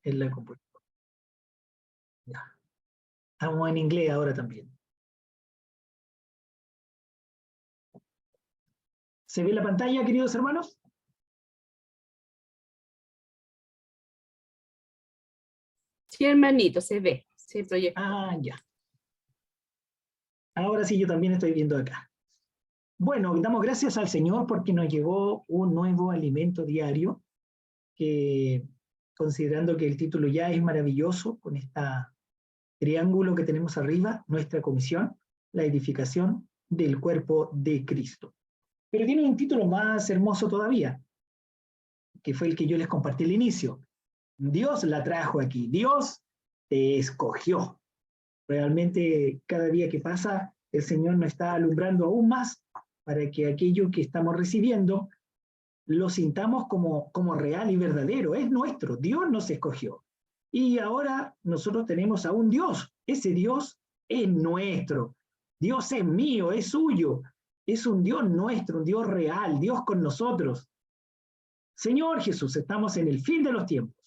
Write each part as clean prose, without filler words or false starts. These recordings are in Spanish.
en la computadora. Ya. Estamos en inglés ahora también. ¿Se ve la pantalla, queridos hermanos? Sí, hermanito, se ve. Se proyecta. Ah, ya. Ahora sí, yo también estoy viendo acá. Bueno, damos gracias al Señor porque nos llegó un nuevo alimento diario, que considerando que el título ya es maravilloso, con este triángulo que tenemos arriba, nuestra comisión, la edificación del cuerpo de Cristo. Pero tiene un título más hermoso todavía, que fue el que yo les compartí al inicio. Dios la trajo aquí, Dios te escogió. Realmente cada día que pasa, el Señor nos está alumbrando aún más para que aquello que estamos recibiendo lo sintamos como real y verdadero. Es nuestro, Dios nos escogió. Y ahora nosotros tenemos a un Dios. Ese Dios es nuestro. Dios es mío, es suyo. Es un Dios nuestro, un Dios real, Dios con nosotros. Señor Jesús, estamos en el fin de los tiempos.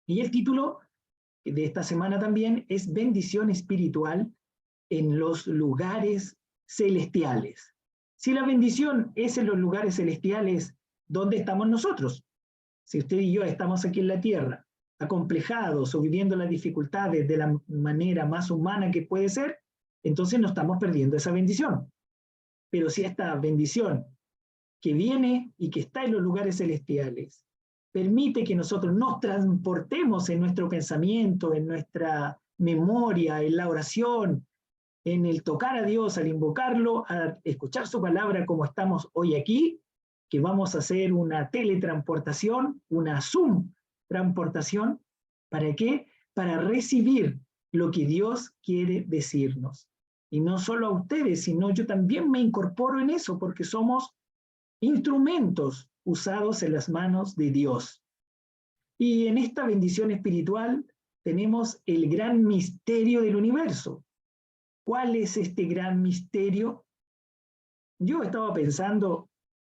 Y el título de esta semana también es Bendición espiritual en los lugares celestiales. Si la bendición es en los lugares celestiales, ¿dónde estamos nosotros? Si usted y yo estamos aquí en la tierra, acomplejados o viviendo las dificultades de la manera más humana que puede ser, entonces no estamos perdiendo esa bendición. Pero si esta bendición que viene y que está en los lugares celestiales permite que nosotros nos transportemos en nuestro pensamiento, en nuestra memoria, en la oración, en el tocar a Dios, al invocarlo, a escuchar su palabra como estamos hoy aquí, que vamos a hacer una teletransportación, una Zoom transportación. ¿Para qué? Para recibir lo que Dios quiere decirnos. Y no solo a ustedes, sino yo también me incorporo en eso, porque somos instrumentos usados en las manos de Dios. Y en esta bendición espiritual tenemos el gran misterio del universo. ¿Cuál es este gran misterio? Yo estaba pensando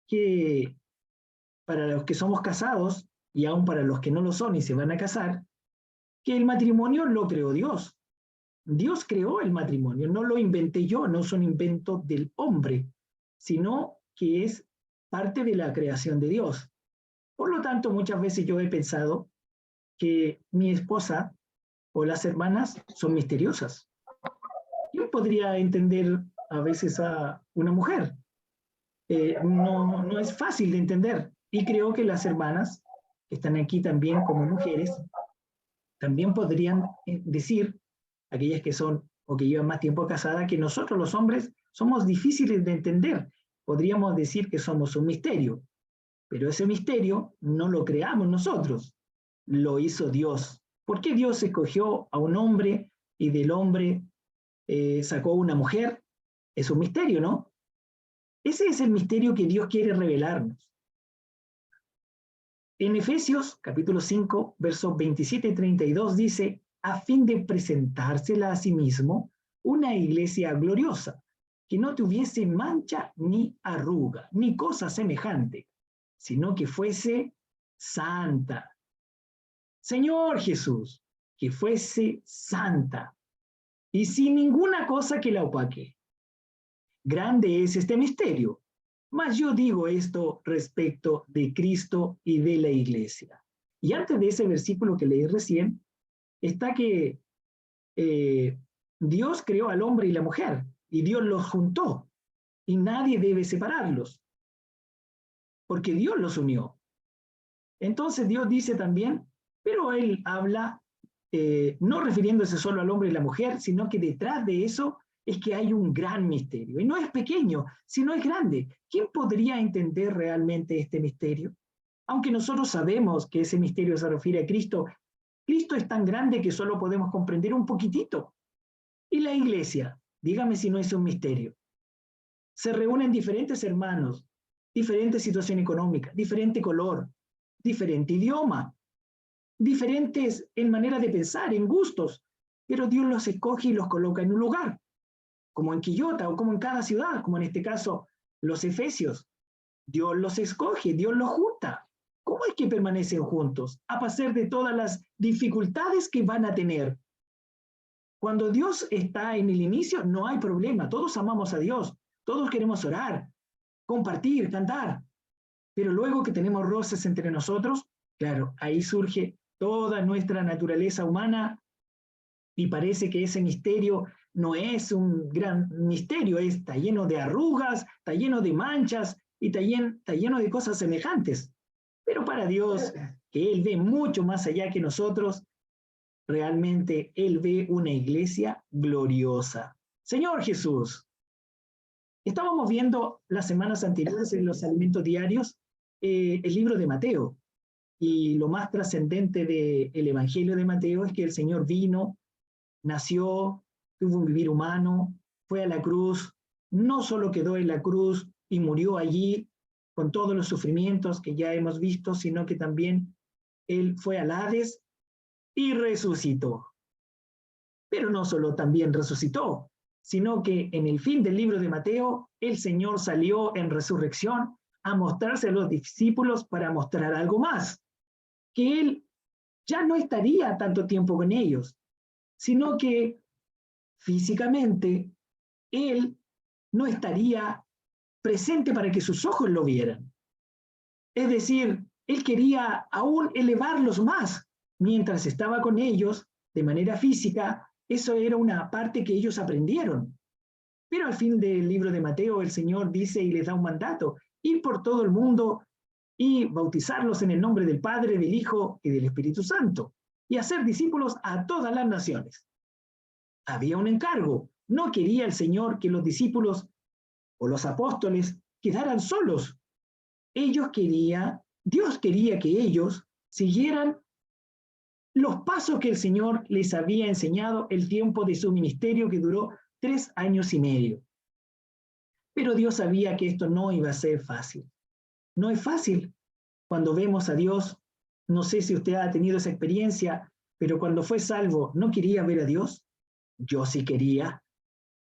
que para los que somos casados, y aún para los que no lo son y se van a casar, que el matrimonio lo creó Dios. Dios creó el matrimonio, no lo inventé yo, no es un invento del hombre, sino que es parte de la creación de Dios. Por lo tanto, muchas veces yo he pensado que mi esposa o las hermanas son misteriosas. ¿Quién podría entender a veces a una mujer? No es fácil de entender. Y creo que las hermanas que están aquí también como mujeres, también podrían decir, aquellas que son o que llevan más tiempo casadas, que nosotros los hombres somos difíciles de entender. Podríamos decir que somos un misterio, pero ese misterio no lo creamos nosotros, lo hizo Dios. ¿Por qué Dios escogió a un hombre y del hombre sacó una mujer? Es un misterio, ¿no? Ese es el misterio que Dios quiere revelarnos. En Efesios capítulo 5, versos 27 y 32 dice, a fin de presentársela a sí mismo una iglesia gloriosa, que no tuviese mancha ni arruga, ni cosa semejante, sino que fuese santa. Señor Jesús, que fuese santa y sin ninguna cosa que la opaque. Grande es este misterio, mas yo digo esto respecto de Cristo y de la iglesia. Y antes de ese versículo que leí recién, está que Dios creó al hombre y la mujer, y Dios los juntó, y nadie debe separarlos, porque Dios los unió. Entonces Dios dice también, pero Él habla no refiriéndose solo al hombre y la mujer, sino que detrás de eso es que hay un gran misterio. Y no es pequeño, sino es grande. ¿Quién podría entender realmente este misterio? Aunque nosotros sabemos que ese misterio se refiere a Cristo, Cristo es tan grande que solo podemos comprender un poquitito. Y la iglesia, dígame si no es un misterio. Se reúnen diferentes hermanos, diferente situación económica, diferente color, diferente idioma, diferentes en manera de pensar, en gustos, pero Dios los escoge y los coloca en un lugar, como en Quillota o como en cada ciudad, como en este caso los efesios. Dios los escoge, Dios los junta. ¿Cómo es que permanecen juntos? A pesar de todas las dificultades que van a tener. Cuando Dios está en el inicio, no hay problema. Todos amamos a Dios. Todos queremos orar, compartir, cantar. Pero luego que tenemos roces entre nosotros, claro, ahí surge toda nuestra naturaleza humana y parece que ese misterio no es un gran misterio, está lleno de arrugas, está lleno de manchas y está lleno de cosas semejantes. Pero para Dios, que Él ve mucho más allá que nosotros, realmente Él ve una iglesia gloriosa. Señor Jesús, estábamos viendo las semanas anteriores en los alimentos diarios el libro de Mateo. Y lo más trascendente del Evangelio de Mateo es que el Señor vino, nació, tuvo un vivir humano, fue a la cruz, no solo quedó en la cruz y murió allí con todos los sufrimientos que ya hemos visto, sino que también Él fue al Hades y resucitó. Pero no solo también resucitó, sino que en el fin del libro de Mateo, el Señor salió en resurrección a mostrarse a los discípulos para mostrar algo más, que Él ya no estaría tanto tiempo con ellos, sino que físicamente Él no estaría presente para que sus ojos lo vieran. Es decir, Él quería aún elevarlos más. Mientras estaba con ellos, de manera física, eso era una parte que ellos aprendieron. Pero al fin del libro de Mateo, el Señor dice y les da un mandato: ir por todo el mundo y bautizarlos en el nombre del Padre, del Hijo y del Espíritu Santo, y hacer discípulos a todas las naciones. Había un encargo. No quería el Señor que los discípulos o los apóstoles quedaran solos. Dios quería que ellos siguieran los pasos que el Señor les había enseñado el tiempo de su ministerio, que duró 3 años y medio. Pero Dios sabía que esto no iba a ser fácil. No es fácil cuando vemos a Dios. No sé si usted ha tenido esa experiencia, pero cuando fue salvo, ¿no quería ver a Dios? Yo sí quería.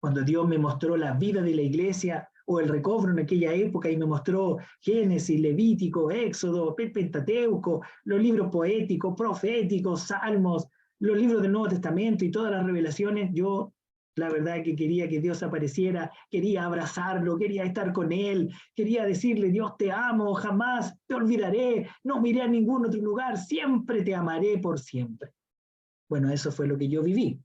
Cuando Dios me mostró la vida de la iglesia o el recobro en aquella época y me mostró Génesis, Levítico, Éxodo, Pentateuco, los libros poéticos, proféticos, Salmos, los libros del Nuevo Testamento y todas las revelaciones, yo la verdad que quería que Dios apareciera, quería abrazarlo, quería estar con Él, quería decirle: Dios, te amo, jamás te olvidaré, no miré a ningún otro lugar, siempre te amaré por siempre. Bueno, eso fue lo que yo viví.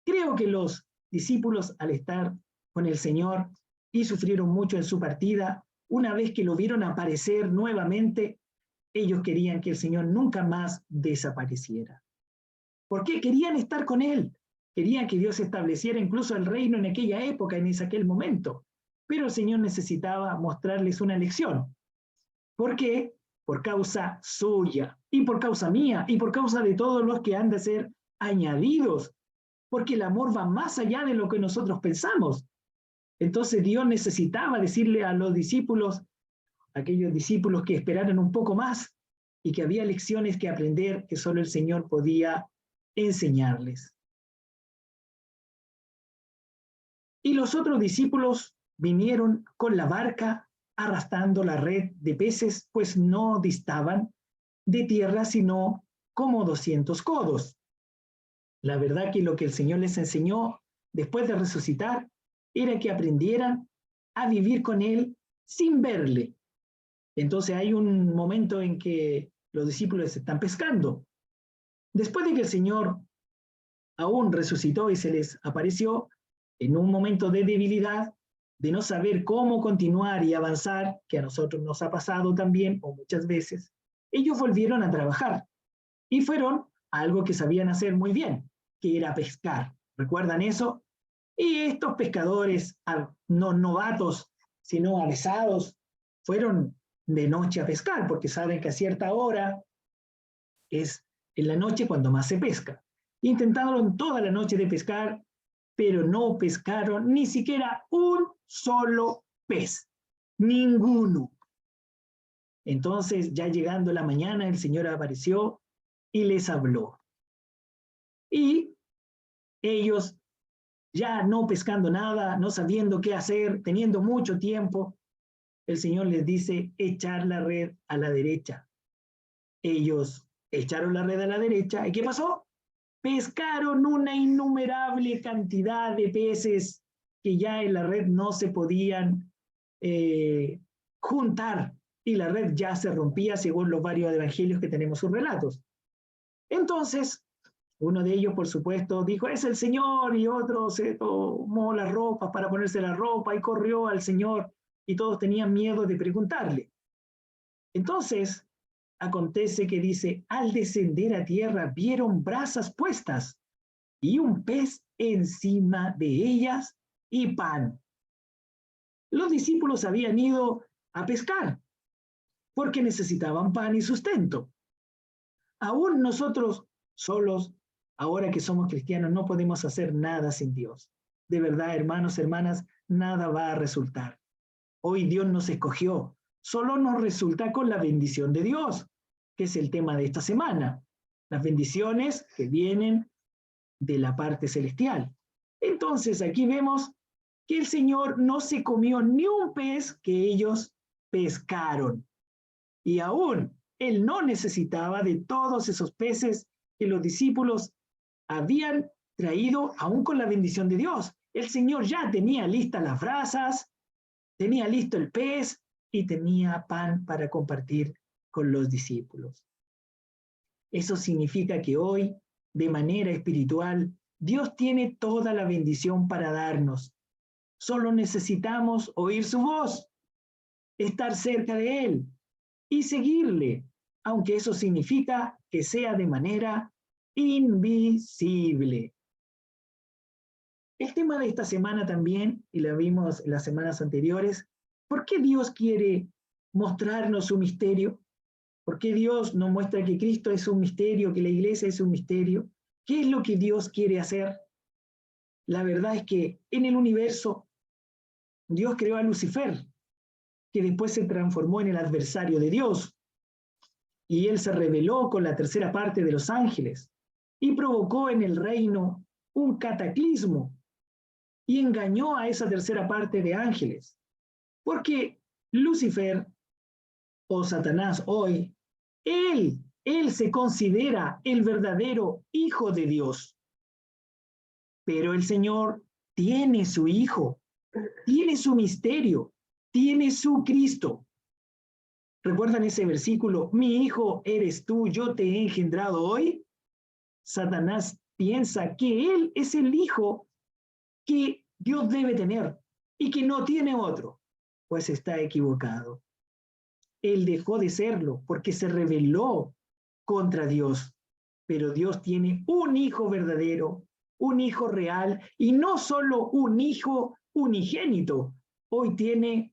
Creo que los discípulos, al estar con el Señor y sufrieron mucho en su partida, una vez que lo vieron aparecer nuevamente, ellos querían que el Señor nunca más desapareciera. ¿Por qué? Querían estar con Él. Querían que Dios estableciera incluso el reino en aquella época, en aquel momento. Pero el Señor necesitaba mostrarles una lección. ¿Por qué? Por causa suya, y por causa mía, y por causa de todos los que han de ser añadidos, porque el amor va más allá de lo que nosotros pensamos. Entonces Dios necesitaba decirle a los discípulos, aquellos discípulos que esperaran un poco más, y que había lecciones que aprender que solo el Señor podía enseñarles. Y los otros discípulos vinieron con la barca arrastrando la red de peces, pues no distaban de tierra sino como 200 codos. La verdad que lo que el Señor les enseñó después de resucitar era que aprendieran a vivir con Él sin verle. Entonces hay un momento en que los discípulos están pescando. Después de que el Señor aún resucitó y se les apareció, en un momento de debilidad, de no saber cómo continuar y avanzar, que a nosotros nos ha pasado también, o muchas veces, ellos volvieron a trabajar y fueron a algo que sabían hacer muy bien, que era pescar. ¿Recuerdan eso? Y estos pescadores, no novatos, sino avesados, fueron de noche a pescar, porque saben que a cierta hora es en la noche cuando más se pesca. Intentaron toda la noche de pescar, pero no pescaron ni siquiera un solo pez, ninguno. Entonces, ya llegando la mañana, el Señor apareció y les habló. Y ellos, ya no pescando nada, no sabiendo qué hacer, teniendo mucho tiempo, el Señor les dice: echar la red a la derecha. Ellos echaron la red a la derecha, ¿y qué pasó? Pescaron una innumerable cantidad de peces que ya en la red no se podían juntar, y la red ya se rompía según los varios evangelios que tenemos sus relatos. Entonces, uno de ellos, por supuesto, dijo, es el Señor, y otro se tomó las ropas para ponerse la ropa y corrió al Señor, y todos tenían miedo de preguntarle. Entonces, acontece que dice, al descender a tierra vieron brasas puestas y un pez encima de ellas y pan. Los discípulos habían ido a pescar porque necesitaban pan y sustento. Aún nosotros solos, ahora que somos cristianos, no podemos hacer nada sin Dios. De verdad, hermanos, hermanas, nada va a resultar. Hoy Dios nos escogió. Solo nos resulta con la bendición de Dios, que es el tema de esta semana. Las bendiciones que vienen de la parte celestial. Entonces, aquí vemos que el Señor no se comió ni un pez que ellos pescaron. Y aún Él no necesitaba de todos esos peces que los discípulos habían traído, aún con la bendición de Dios. El Señor ya tenía listas las brasas, tenía listo el pez y tenía pan para compartir con los discípulos. Eso significa que hoy, de manera espiritual, Dios tiene toda la bendición para darnos. Solo necesitamos oír su voz, estar cerca de Él y seguirle, aunque eso significa que sea de manera invisible. El tema de esta semana también, y lo vimos en las semanas anteriores, ¿por qué Dios quiere mostrarnos su misterio? ¿Por qué Dios nos muestra que Cristo es un misterio, que la iglesia es un misterio? ¿Qué es lo que Dios quiere hacer? La verdad es que en el universo Dios creó a Lucifer, que después se transformó en el adversario de Dios, y él se rebeló con la tercera parte de los ángeles y provocó en el reino un cataclismo y engañó a esa tercera parte de ángeles, porque Lucifer o Satanás hoy, él se considera el verdadero hijo de Dios, pero el Señor tiene su hijo, tiene su misterio, tiene su Cristo. ¿Recuerdan ese versículo? Mi hijo eres tú, yo te he engendrado hoy. Satanás piensa que él es el hijo que Dios debe tener y que no tiene otro. Pues está equivocado. Él dejó de serlo porque se rebeló contra Dios. Pero Dios tiene un hijo verdadero, un hijo real, y no solo un hijo unigénito. Hoy tiene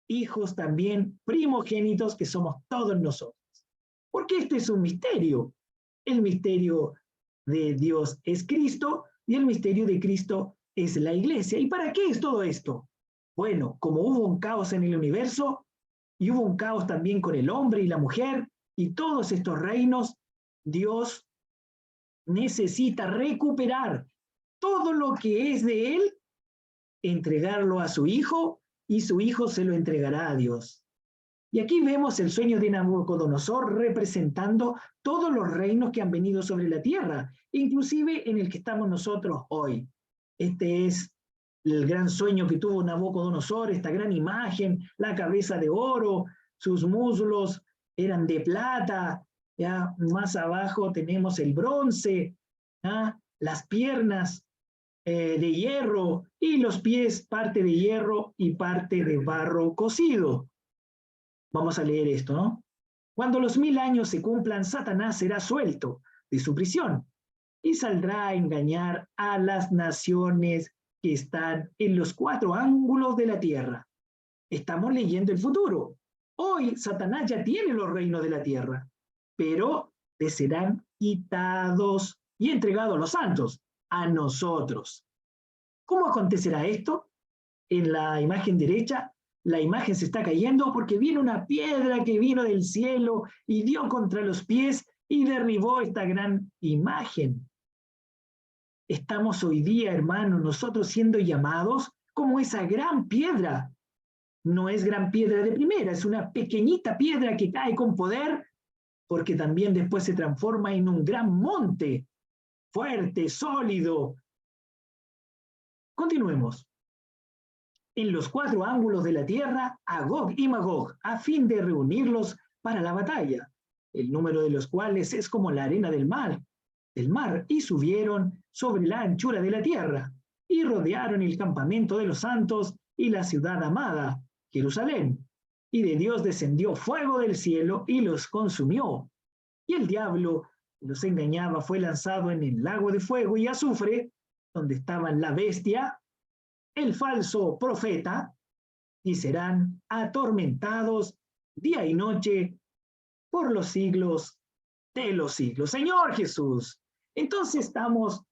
hijos también primogénitos, que somos todos nosotros. Porque este es un misterio. El misterio de Dios es Cristo y el misterio de Cristo es la iglesia. ¿Y para qué es todo esto? Bueno, como hubo un caos en el universo y hubo un caos también con el hombre y la mujer y todos estos reinos, Dios necesita recuperar todo lo que es de él, entregarlo a su hijo, y su hijo se lo entregará a Dios. Y aquí vemos el sueño de Nabucodonosor representando todos los reinos que han venido sobre la tierra, inclusive en el que estamos nosotros hoy. Este es el gran sueño que tuvo Nabucodonosor, esta gran imagen, la cabeza de oro, sus muslos eran de plata, ya más abajo tenemos el bronce, ¿ya? Las piernas de hierro y los pies parte de hierro y parte de barro cocido. Vamos a leer esto, ¿no? Cuando los 1000 años se cumplan, Satanás será suelto de su prisión y saldrá a engañar a las naciones que están en los 4 ángulos de la tierra. Estamos leyendo el futuro. Hoy Satanás ya tiene los reinos de la tierra, pero le serán quitados y entregados a los santos, a nosotros. ¿Cómo acontecerá esto? En la imagen derecha, la imagen se está cayendo porque viene una piedra que vino del cielo y dio contra los pies y derribó esta gran imagen. Estamos hoy día, hermanos, nosotros siendo llamados como esa gran piedra. No es gran piedra de primera, es una pequeñita piedra que cae con poder porque también después se transforma en un gran monte, fuerte, sólido. Continuemos. En los 4 ángulos de la tierra, a Gog y Magog, a fin de reunirlos para la batalla, el número de los cuales es como la arena del mar, y subieron sobre la anchura de la tierra, y rodearon el campamento de los santos y la ciudad amada, Jerusalén. Y de Dios descendió fuego del cielo y los consumió. Y el diablo que los engañaba fue lanzado en el lago de fuego y azufre, donde estaban la bestia, el falso profeta, y serán atormentados día y noche por los siglos de los siglos. Señor Jesús, entonces estamos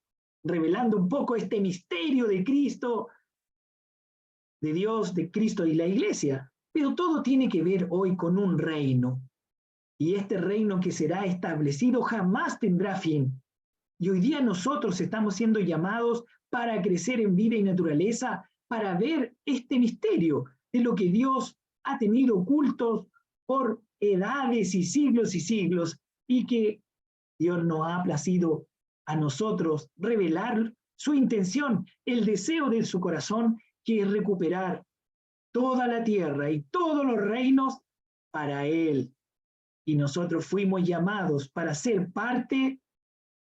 revelando un poco este misterio de Cristo, de Dios, de Cristo y la iglesia, pero todo tiene que ver hoy con un reino, y este reino que será establecido jamás tendrá fin. Y hoy día nosotros estamos siendo llamados para crecer en vida y naturaleza, para ver este misterio de lo que Dios ha tenido ocultos por edades y siglos, y que Dios nos ha placido a nosotros revelar su intención, el deseo de su corazón, que es recuperar toda la tierra y todos los reinos para Él. Y nosotros fuimos llamados para ser parte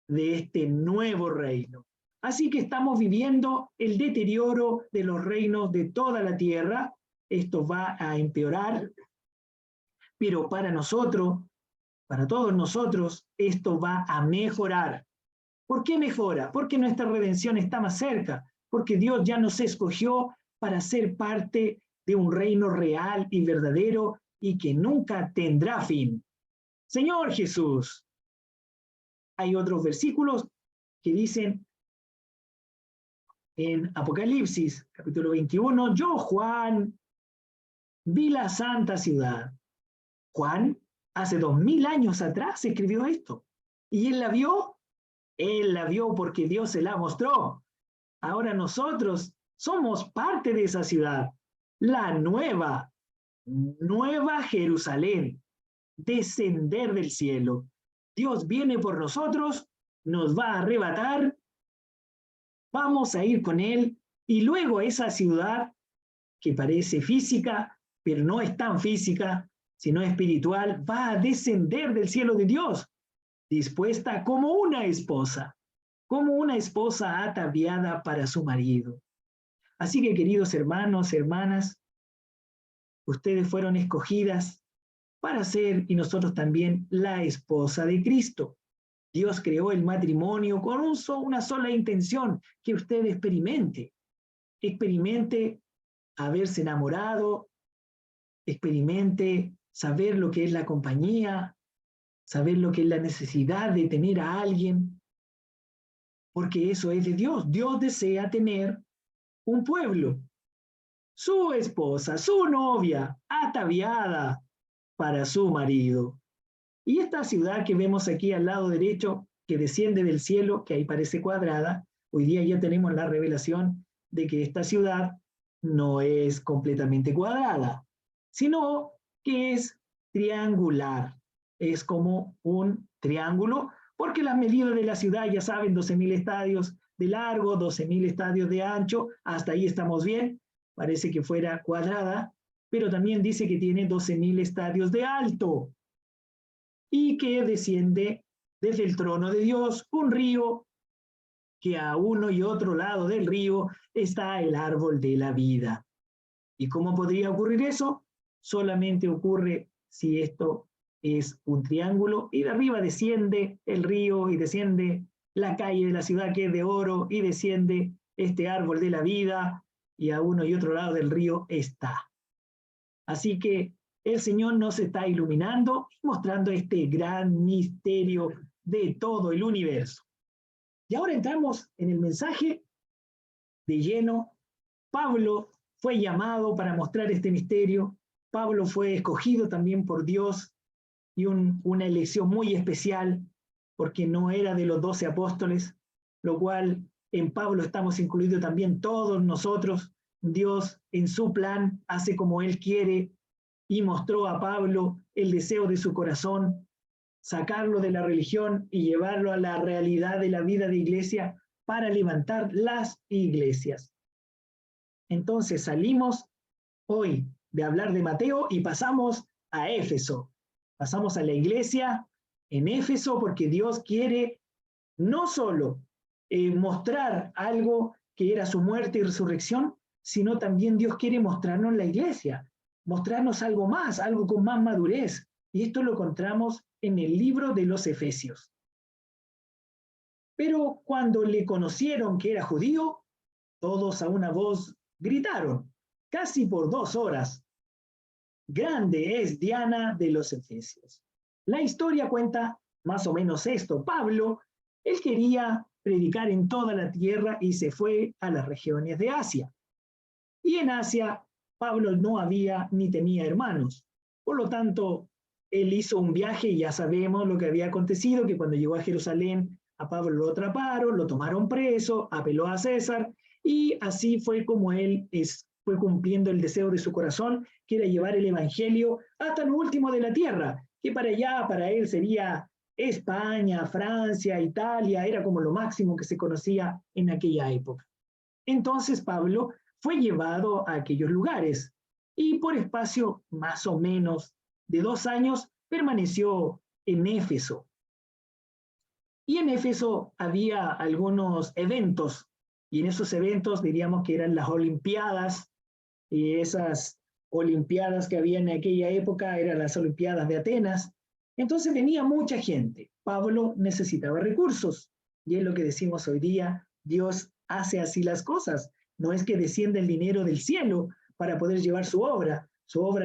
de este nuevo reino. Así que estamos viviendo el deterioro de los reinos de toda la tierra. Esto va a empeorar, pero para nosotros, para todos nosotros, esto va a mejorar. ¿Por qué mejora? Porque nuestra redención está más cerca, porque Dios ya nos escogió para ser parte de un reino real y verdadero y que nunca tendrá fin. Señor Jesús, hay otros versículos que dicen en Apocalipsis, capítulo 21, yo, Juan, vi la santa ciudad. Juan, hace 2000 años atrás, escribió esto. ¿Y él la vio? Él la vio porque Dios se la mostró. Ahora nosotros somos parte de esa ciudad, la nueva Jerusalén, descender del cielo. Dios viene por nosotros, nos va a arrebatar, vamos a ir con Él, y luego esa ciudad que parece física, pero no es tan física, sino espiritual, va a descender del cielo de Dios, dispuesta como una esposa ataviada para su marido. Así que, queridos hermanos, hermanas, ustedes fueron escogidas para ser, y nosotros también, la esposa de Cristo. Dios creó el matrimonio con una sola intención, que usted experimente haberse enamorado, experimente saber lo que es la compañía, saber lo que es la necesidad de tener a alguien, porque eso es de Dios. Dios desea tener un pueblo, su esposa, su novia, ataviada para su marido. Y esta ciudad que vemos aquí al lado derecho, que desciende del cielo, que ahí parece cuadrada, hoy día ya tenemos la revelación de que esta ciudad no es completamente cuadrada, sino que es triangular. Es como un triángulo, porque las medidas de la ciudad, ya saben, 12.000 estadios de largo, 12.000 estadios de ancho, hasta ahí estamos bien, parece que fuera cuadrada, pero también dice que tiene 12.000 estadios de alto, y que desciende desde el trono de Dios un río, que a uno y otro lado del río está el árbol de la vida. ¿Y cómo podría ocurrir eso? Solamente ocurre si esto es un triángulo, y de arriba desciende el río y desciende la calle de la ciudad que es de oro y desciende este árbol de la vida, y a uno y otro lado del río está. Así que el Señor nos está iluminando y mostrando este gran misterio de todo el universo. Y ahora entramos en el mensaje de lleno. Pablo fue llamado para mostrar este misterio. Pablo fue escogido también por Dios, y una elección muy especial, porque no era de los 12 apóstoles, lo cual en Pablo estamos incluidos también todos nosotros. Dios en su plan hace como Él quiere, y mostró a Pablo el deseo de su corazón sacarlo de la religión y llevarlo a la realidad de la vida de iglesia para levantar las iglesias. Entonces salimos hoy de hablar de Mateo y pasamos a Éfeso. Pasamos a la iglesia en Éfeso porque Dios quiere no solo mostrar algo que era su muerte y resurrección, sino también Dios quiere mostrarnos la iglesia, mostrarnos algo más, algo con más madurez. Y esto lo encontramos en el libro de los Efesios. Pero cuando le conocieron que era judío, todos a una voz gritaron, casi por 2 horas, grande es Diana de los Efesios. La historia cuenta más o menos esto. Pablo, él quería predicar en toda la tierra y se fue a las regiones de Asia. Y en Asia, Pablo no había ni tenía hermanos. Por lo tanto, él hizo un viaje y ya sabemos lo que había acontecido, que cuando llegó a Jerusalén, a Pablo lo atraparon, lo tomaron preso, apeló a César, y así fue como él fue cumpliendo el deseo de su corazón, que era llevar el evangelio hasta lo último de la tierra, que para allá, para él sería España, Francia, Italia, era como lo máximo que se conocía en aquella época. Entonces Pablo fue llevado a aquellos lugares y por espacio más o menos de 2 años permaneció en Éfeso. Y en Éfeso había algunos eventos, y en esos eventos diríamos que eran las Olimpiadas, y esas Olimpiadas que había en aquella época eran las Olimpiadas de Atenas. Entonces venía mucha gente. Pablo necesitaba recursos, y es lo que decimos hoy día, Dios hace así las cosas. No es que descienda el dinero del cielo para poder llevar su obra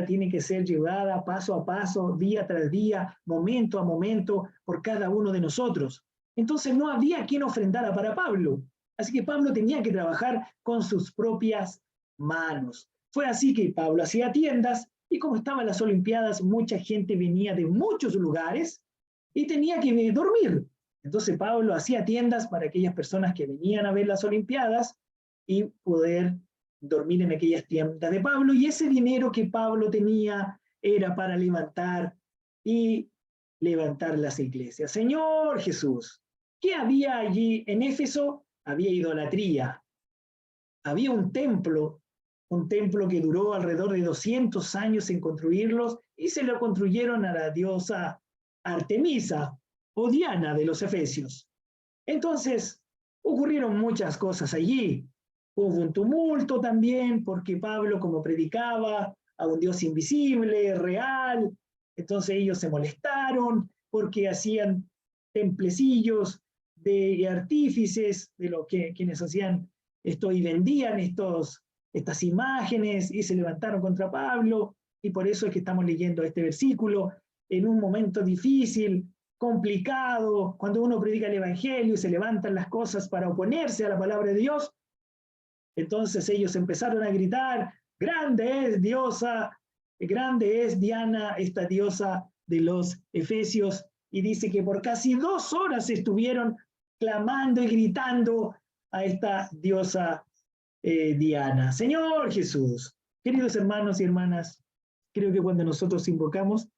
tiene que ser llevada paso a paso, día tras día, momento a momento, por cada uno de nosotros. Entonces no había quien ofrendara para Pablo, así que Pablo tenía que trabajar con sus propias manos. Fue así que Pablo hacía tiendas, y como estaban las Olimpiadas, mucha gente venía de muchos lugares y tenía que dormir. Entonces Pablo hacía tiendas para aquellas personas que venían a ver las Olimpiadas y poder dormir en aquellas tiendas de Pablo, y ese dinero que Pablo tenía era para levantar las iglesias. Señor Jesús, ¿qué había allí en Éfeso? Había idolatría. Había un templo que duró alrededor de 200 años en construirlos, y se lo construyeron a la diosa Artemisa o Diana de los Efesios. Entonces, ocurrieron muchas cosas allí. Hubo un tumulto también, porque Pablo, como predicaba a un Dios invisible, real, entonces ellos se molestaron porque hacían templecillos de artífices, de lo que quienes hacían esto y vendían estas imágenes, y se levantaron contra Pablo, y por eso es que estamos leyendo este versículo en un momento difícil, complicado, cuando uno predica el evangelio y se levantan las cosas para oponerse a la palabra de Dios. Entonces ellos empezaron a gritar, grande es diosa, grande es Diana, esta diosa de los Efesios, y dice que por casi 2 horas estuvieron clamando y gritando a esta diosa Diana. Señor Jesús, queridos hermanos y hermanas, creo que cuando nosotros invocamos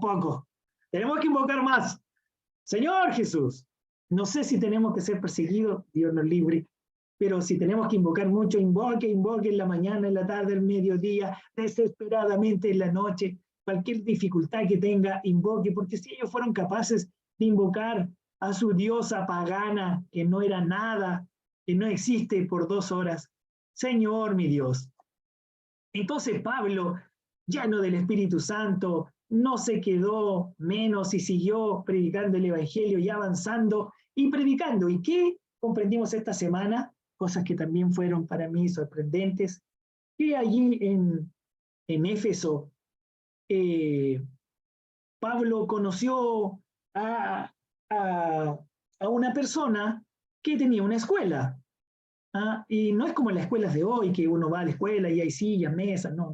poco. Tenemos que invocar más. Señor Jesús, no sé si tenemos que ser perseguidos, Dios nos libre, pero si tenemos que invocar mucho, invoque en la mañana, en la tarde, en mediodía, desesperadamente en la noche, cualquier dificultad que tenga, invoque, porque si ellos fueron capaces de invocar a su diosa pagana, que no era nada, que no existe, por 2 horas, Señor mi Dios. Entonces Pablo, lleno del Espíritu Santo, no se quedó menos y siguió predicando el Evangelio y avanzando y predicando. ¿Y qué comprendimos esta semana? Cosas que también fueron para mí sorprendentes, que allí en Éfeso, Pablo conoció a una persona que tenía una escuela. Y no es como en las escuelas de hoy, que uno va a la escuela y hay sillas, mesas, no.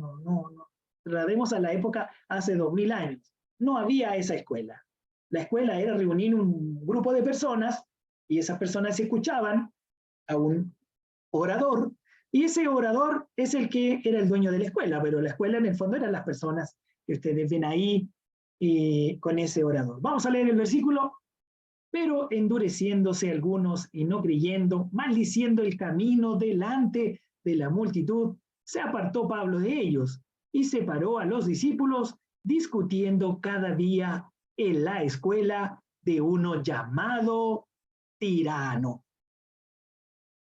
Traslademos a la época hace 2000 años. No había esa escuela. La escuela era reunir un grupo de personas, y esas personas escuchaban a un orador, y ese orador es el que era el dueño de la escuela, pero la escuela en el fondo eran las personas que ustedes ven ahí, con ese orador. Vamos a leer el versículo. Pero endureciéndose algunos y no creyendo, maldiciendo el camino delante de la multitud, se apartó Pablo de ellos y separó a los discípulos, discutiendo cada día en la escuela de uno llamado tirano.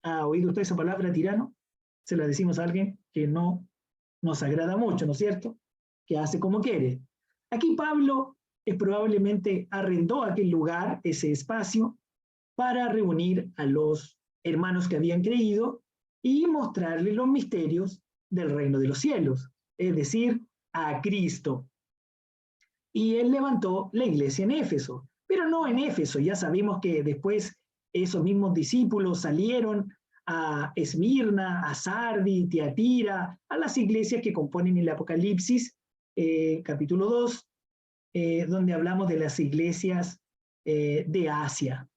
¿Ha oído usted esa palabra tirano? Se la decimos a alguien que no nos agrada mucho, ¿no es cierto? Que hace como quiere. Aquí Pablo probablemente arrendó aquel lugar, ese espacio, para reunir a los hermanos que habían creído y mostrarles los misterios del reino de los cielos, es decir, a Cristo. Y él levantó la iglesia en Éfeso, pero no en Éfeso, ya sabemos que después esos mismos discípulos salieron a Esmirna, a Sardi, Tiatira, a las iglesias que componen el Apocalipsis, capítulo 2, donde hablamos de las iglesias de Asia.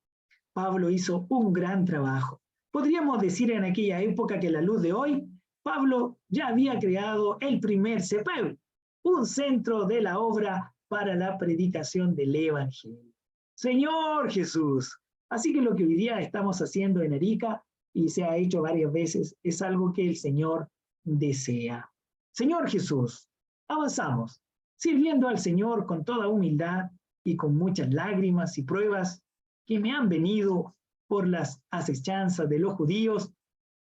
Pablo hizo un gran trabajo. Podríamos decir en aquella época que a la luz de hoy, Pablo ya había creado el primer CEPEL, un centro de la obra para la predicación del Evangelio. Señor Jesús. Así que lo que hoy día estamos haciendo en Arica, y se ha hecho varias veces, es algo que el Señor desea. Señor Jesús, avanzamos, sirviendo al Señor con toda humildad y con muchas lágrimas y pruebas que me han venido por las asechanzas de los judíos,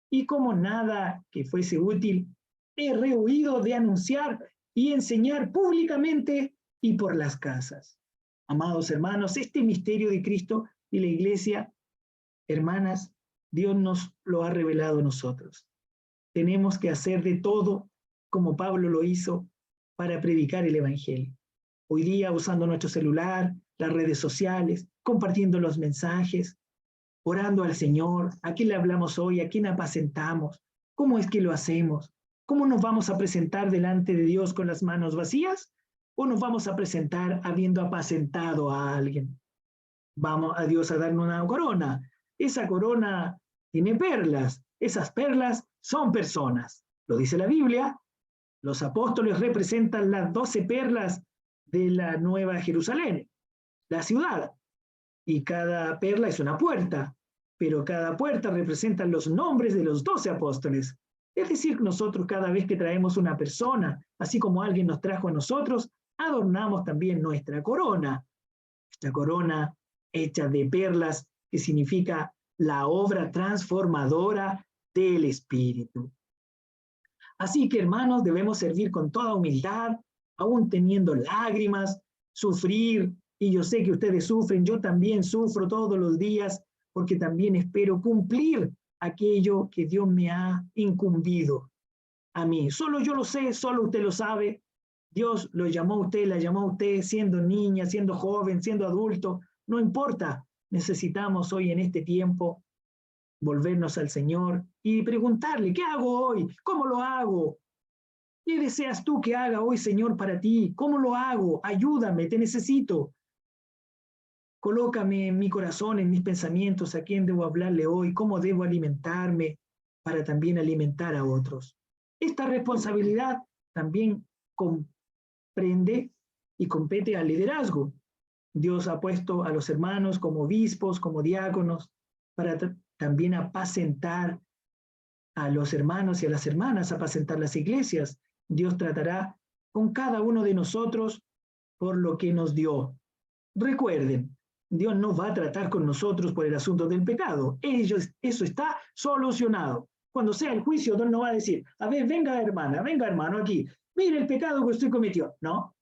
y como nada que fuese útil, he rehuido de anunciar y enseñar públicamente y por las casas. Amados hermanos, este misterio de Cristo y la Iglesia, hermanas, Dios nos lo ha revelado a nosotros. Tenemos que hacer de todo, como Pablo lo hizo, para predicar el Evangelio. Hoy día usando nuestro celular, las redes sociales, compartiendo los mensajes, orando al Señor, a quién le hablamos hoy, a quién apacentamos, cómo es que lo hacemos, cómo nos vamos a presentar delante de Dios con las manos vacías, o nos vamos a presentar habiendo apacentado a alguien. Vamos a Dios a darnos una corona. Esa corona tiene perlas, esas perlas son personas. Lo dice la Biblia, los apóstoles representan las 12 perlas de la Nueva Jerusalén, la ciudad, y cada perla es una puerta, pero cada puerta representa los nombres de los 12 apóstoles. Es decir, nosotros cada vez que traemos una persona, así como alguien nos trajo a nosotros, adornamos también nuestra corona hecha de perlas, que significa la obra transformadora del Espíritu. Así que, hermanos, debemos servir con toda humildad, aún teniendo lágrimas, sufrir, y yo sé que ustedes sufren, yo también sufro todos los días, porque también espero cumplir aquello que Dios me ha incumbido a mí. Solo yo lo sé, solo usted lo sabe. Dios lo llamó a usted, la llamó a usted, siendo niña, siendo joven, siendo adulto, no importa. Necesitamos hoy en este tiempo volvernos al Señor y preguntarle, ¿qué hago hoy? ¿Cómo lo hago? ¿Qué deseas tú que haga hoy, Señor, para ti? ¿Cómo lo hago? Ayúdame, te necesito. Colócame en mi corazón, en mis pensamientos, a quién debo hablarle hoy, cómo debo alimentarme para también alimentar a otros. Esta responsabilidad también comprende y compete al liderazgo. Dios ha puesto a los hermanos como obispos, como diáconos, para también apacentar a los hermanos y a las hermanas, apacentar las iglesias. Dios tratará con cada uno de nosotros por lo que nos dio. Recuerden, Dios no va a tratar con nosotros por el asunto del pecado. Eso está solucionado. Cuando sea el juicio, Dios no va a decir, a ver, venga hermana, venga hermano aquí, mire el pecado que usted cometió. No,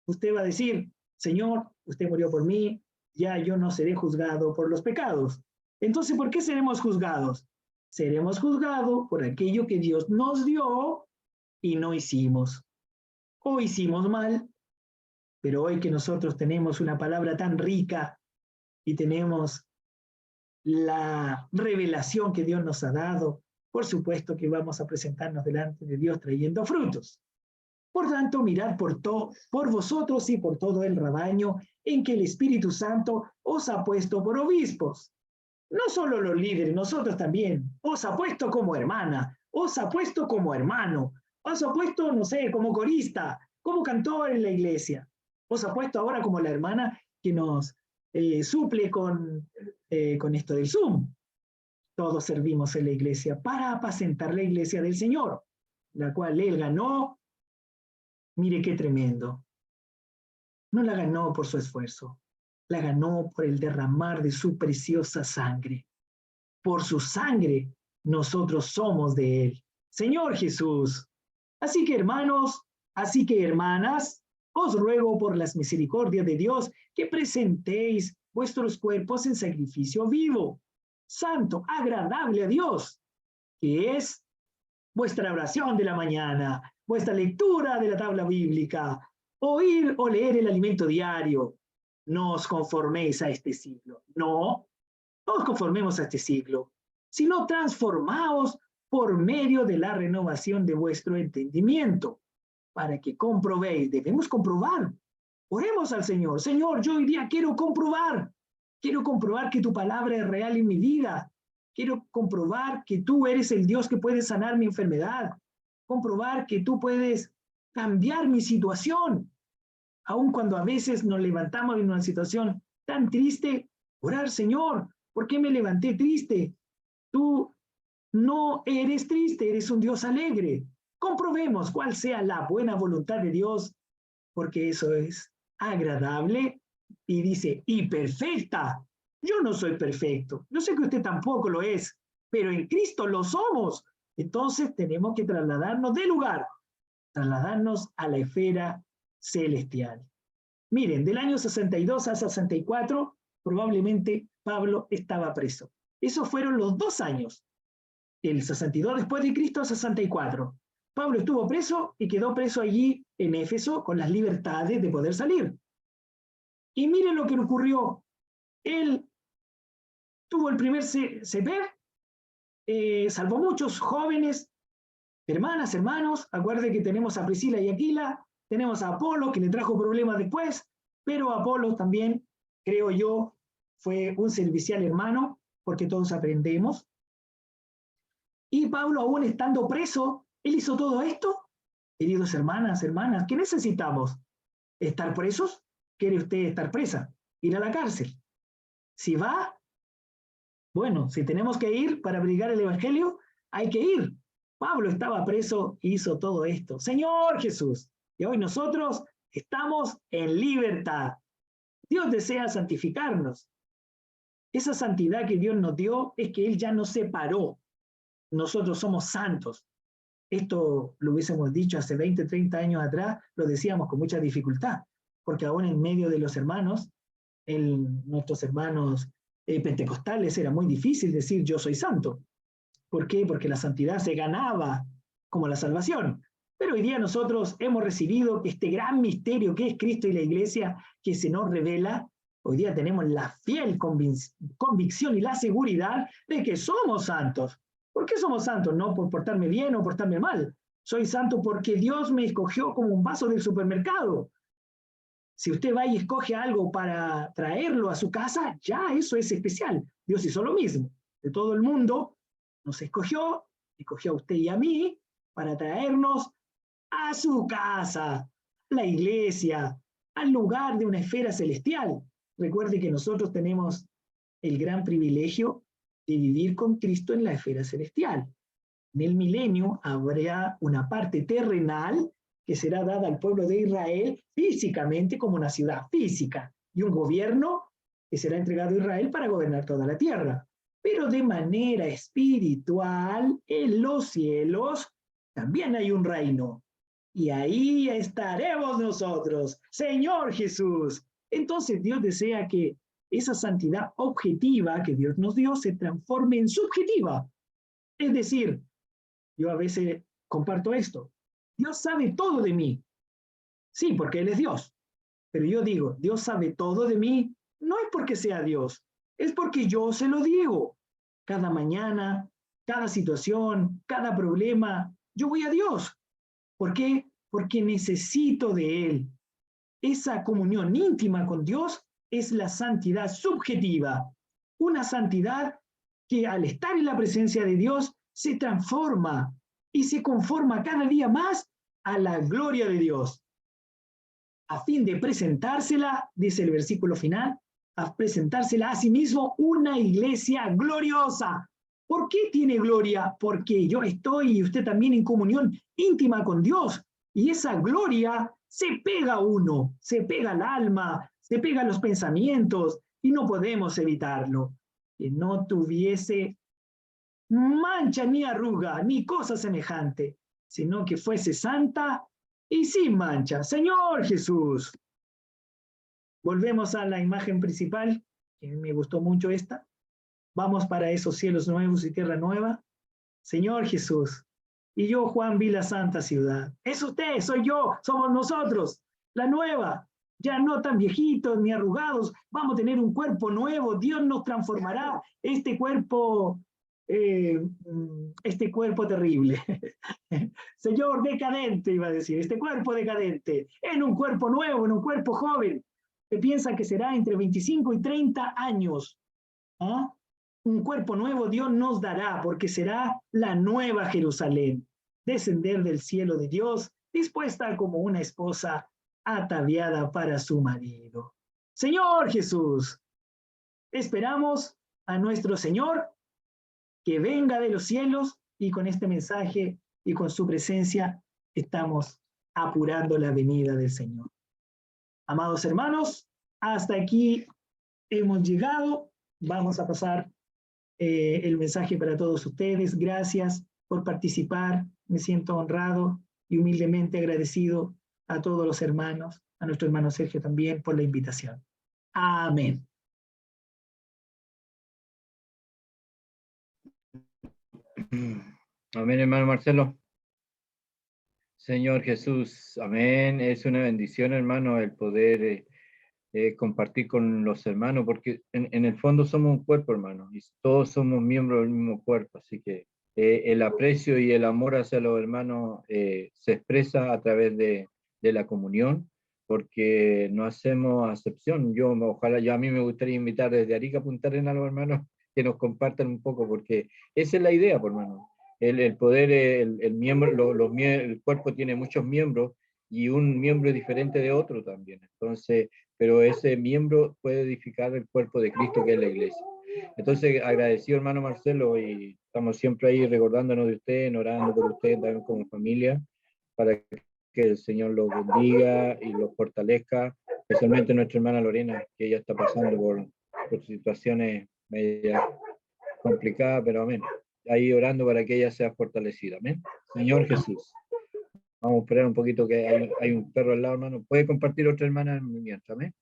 usted va a decir, Señor, usted murió por mí, ya yo no seré juzgado por los pecados. Entonces, ¿por qué seremos juzgados? Seremos juzgados por aquello que Dios nos dio y no hicimos. O hicimos mal, pero hoy que nosotros tenemos una palabra tan rica y tenemos la revelación que Dios nos ha dado, por supuesto que vamos a presentarnos delante de Dios trayendo frutos. Por tanto, mirad por vosotros y por todo el rebaño en que el Espíritu Santo os ha puesto por obispos. No solo los líderes, nosotros también. Os ha puesto como hermana, os ha puesto como hermano, os ha puesto, no sé, como corista, como cantor en la iglesia. Os ha puesto ahora como la hermana que nos suple con esto del Zoom. Todos servimos en la iglesia para apacentar la iglesia del Señor, la cual Él ganó. Mire qué tremendo. No la ganó por su esfuerzo, la ganó por el derramar de su preciosa sangre. Por su sangre nosotros somos de Él. Señor Jesús. Así que hermanos, así que hermanas, os ruego por las misericordias de Dios que presentéis vuestros cuerpos en sacrificio vivo, santo, agradable a Dios, que es vuestra oración de la mañana, vuestra lectura de la tabla bíblica, oír o leer el alimento diario. No os conforméis a este siglo. No os conformemos a este siglo, sino transformaos por medio de la renovación de vuestro entendimiento, para que comprobéis. Debemos comprobar. Oremos al Señor. Señor, yo hoy día quiero comprobar que tu palabra es real en mi vida. Quiero comprobar que tú eres el Dios que puede sanar mi enfermedad, comprobar que tú puedes cambiar mi situación. Aun cuando a veces nos levantamos en una situación tan triste, orar, Señor, ¿por qué me levanté triste? Tú no eres triste, eres un Dios alegre. Comprobemos cuál sea la buena voluntad de Dios, porque eso es agradable y dice, y perfecta. Yo no soy perfecto, yo sé que usted tampoco lo es, pero en Cristo lo somos. Entonces tenemos que trasladarnos de lugar, trasladarnos a la esfera celestial. Miren, del año 62 a 64, probablemente Pablo estaba preso. Esos fueron los 2 años. El 62 después de Cristo, 64. Pablo estuvo preso y quedó preso allí en Éfeso con las libertades de poder salir. Y miren lo que ocurrió. Él tuvo el primer CPER, salvó muchos jóvenes, hermanas, hermanos. Acuérdense que tenemos a Priscila y Aquila, tenemos a Apolo, que le trajo problemas después, pero Apolo también, creo yo, fue un servicial hermano, porque todos aprendemos. Y Pablo, aún estando preso, él hizo todo esto. Queridos hermanas, ¿qué necesitamos? ¿Estar presos? ¿Quiere usted estar presa? Ir a la cárcel. Si va, bueno, si tenemos que ir para predicar el evangelio, hay que ir. Pablo estaba preso e hizo todo esto. Señor Jesús, y hoy nosotros estamos en libertad. Dios desea santificarnos. Esa santidad que Dios nos dio es que Él ya nos separó. Nosotros somos santos. Esto lo hubiésemos dicho hace 20, 30 años atrás, lo decíamos con mucha dificultad, porque aún en medio de los hermanos, nuestros hermanos pentecostales, era muy difícil decir yo soy santo. ¿Por qué? Porque la santidad se ganaba como la salvación. Pero hoy día nosotros hemos recibido este gran misterio que es Cristo y la Iglesia, que se nos revela. Hoy día tenemos la fiel convicción y la seguridad de que somos santos. ¿Por qué somos santos? No por portarme bien o portarme mal. Soy santo porque Dios me escogió como un vaso del supermercado. Si usted va y escoge algo para traerlo a su casa, ya eso es especial. Dios hizo lo mismo. De todo el mundo nos escogió a usted y a mí para traernos a su casa, la iglesia, al lugar de una esfera celestial. Recuerde que nosotros tenemos el gran privilegio de vivir con Cristo en la esfera celestial. En el milenio habrá una parte terrenal que será dada al pueblo de Israel físicamente como una ciudad física y un gobierno que será entregado a Israel para gobernar toda la tierra. Pero de manera espiritual, en los cielos, también hay un reino. Y ahí estaremos nosotros, Señor Jesús. Entonces Dios desea que esa santidad objetiva que Dios nos dio se transforme en subjetiva. Es decir, yo a veces comparto esto. Dios sabe todo de mí. Sí, porque Él es Dios. Pero yo digo, Dios sabe todo de mí, no es porque sea Dios, es porque yo se lo digo. Cada mañana, cada situación, cada problema, yo voy a Dios. ¿Por qué? Porque necesito de Él. Esa comunión íntima con Dios es la santidad subjetiva. Una santidad que al estar en la presencia de Dios se transforma y se conforma cada día más a la gloria de Dios. a fin de presentársela, dice el versículo final, a presentársela a sí mismo una iglesia gloriosa. ¿Por qué tiene gloria? Porque yo estoy y usted también en comunión íntima con Dios. Y esa gloria se pega a uno, se pega al alma, se pega a los pensamientos y no podemos evitarlo. Que no tuviese mancha ni arruga ni cosa semejante, sino que fuese santa y sin mancha. Señor Jesús. Volvemos a la imagen principal, que me gustó mucho esta. Vamos para esos cielos nuevos y tierra nueva. Señor Jesús. Y yo, Juan, vi la santa ciudad. Es usted, soy yo, somos nosotros, la nueva. Ya no tan viejitos ni arrugados, vamos a tener un cuerpo nuevo. Dios nos transformará este cuerpo terrible. Señor decadente, iba a decir, este cuerpo decadente, en un cuerpo nuevo, en un cuerpo joven. Se piensa que será entre 25 y 30 años. ¿Ah? Un cuerpo nuevo Dios nos dará, porque será la nueva Jerusalén, descender del cielo de Dios, dispuesta como una esposa ataviada para su marido. Señor Jesús, esperamos a nuestro Señor que venga de los cielos, y con este mensaje y con su presencia estamos apurando la venida del Señor. Amados hermanos, hasta aquí hemos llegado. Vamos a pasar el mensaje para todos ustedes. Gracias por participar. Me siento honrado y humildemente agradecido a todos los hermanos, a nuestro hermano Sergio también por la invitación. Amén. Amén, hermano Marcelo. Señor Jesús, amén. Es una bendición, hermano, el poder compartir con los hermanos, porque en el fondo somos un cuerpo, hermano, y todos somos miembros del mismo cuerpo, así que el aprecio y el amor hacia los hermanos se expresa a través de la comunión, porque no hacemos acepción. Ojalá, a mí me gustaría invitar desde Arica a Punta Arenas a los hermanos que nos compartan un poco, porque esa es la idea, por hermano. El poder, el miembro, el cuerpo tiene muchos miembros y un miembro es diferente de otro también. Entonces, pero ese miembro puede edificar el cuerpo de Cristo, que es la iglesia. Entonces, agradecido, hermano Marcelo, y estamos siempre ahí recordándonos de usted, orando por usted también como familia, para que el Señor los bendiga y los fortalezca, especialmente nuestra hermana Lorena, que ella está pasando por situaciones media complicadas, pero amén. Ahí orando para que ella sea fortalecida, amén. Señor Jesús. Vamos a esperar un poquito, que hay un perro al lado, hermano. ¿Puede compartir otra hermana mientras, amén?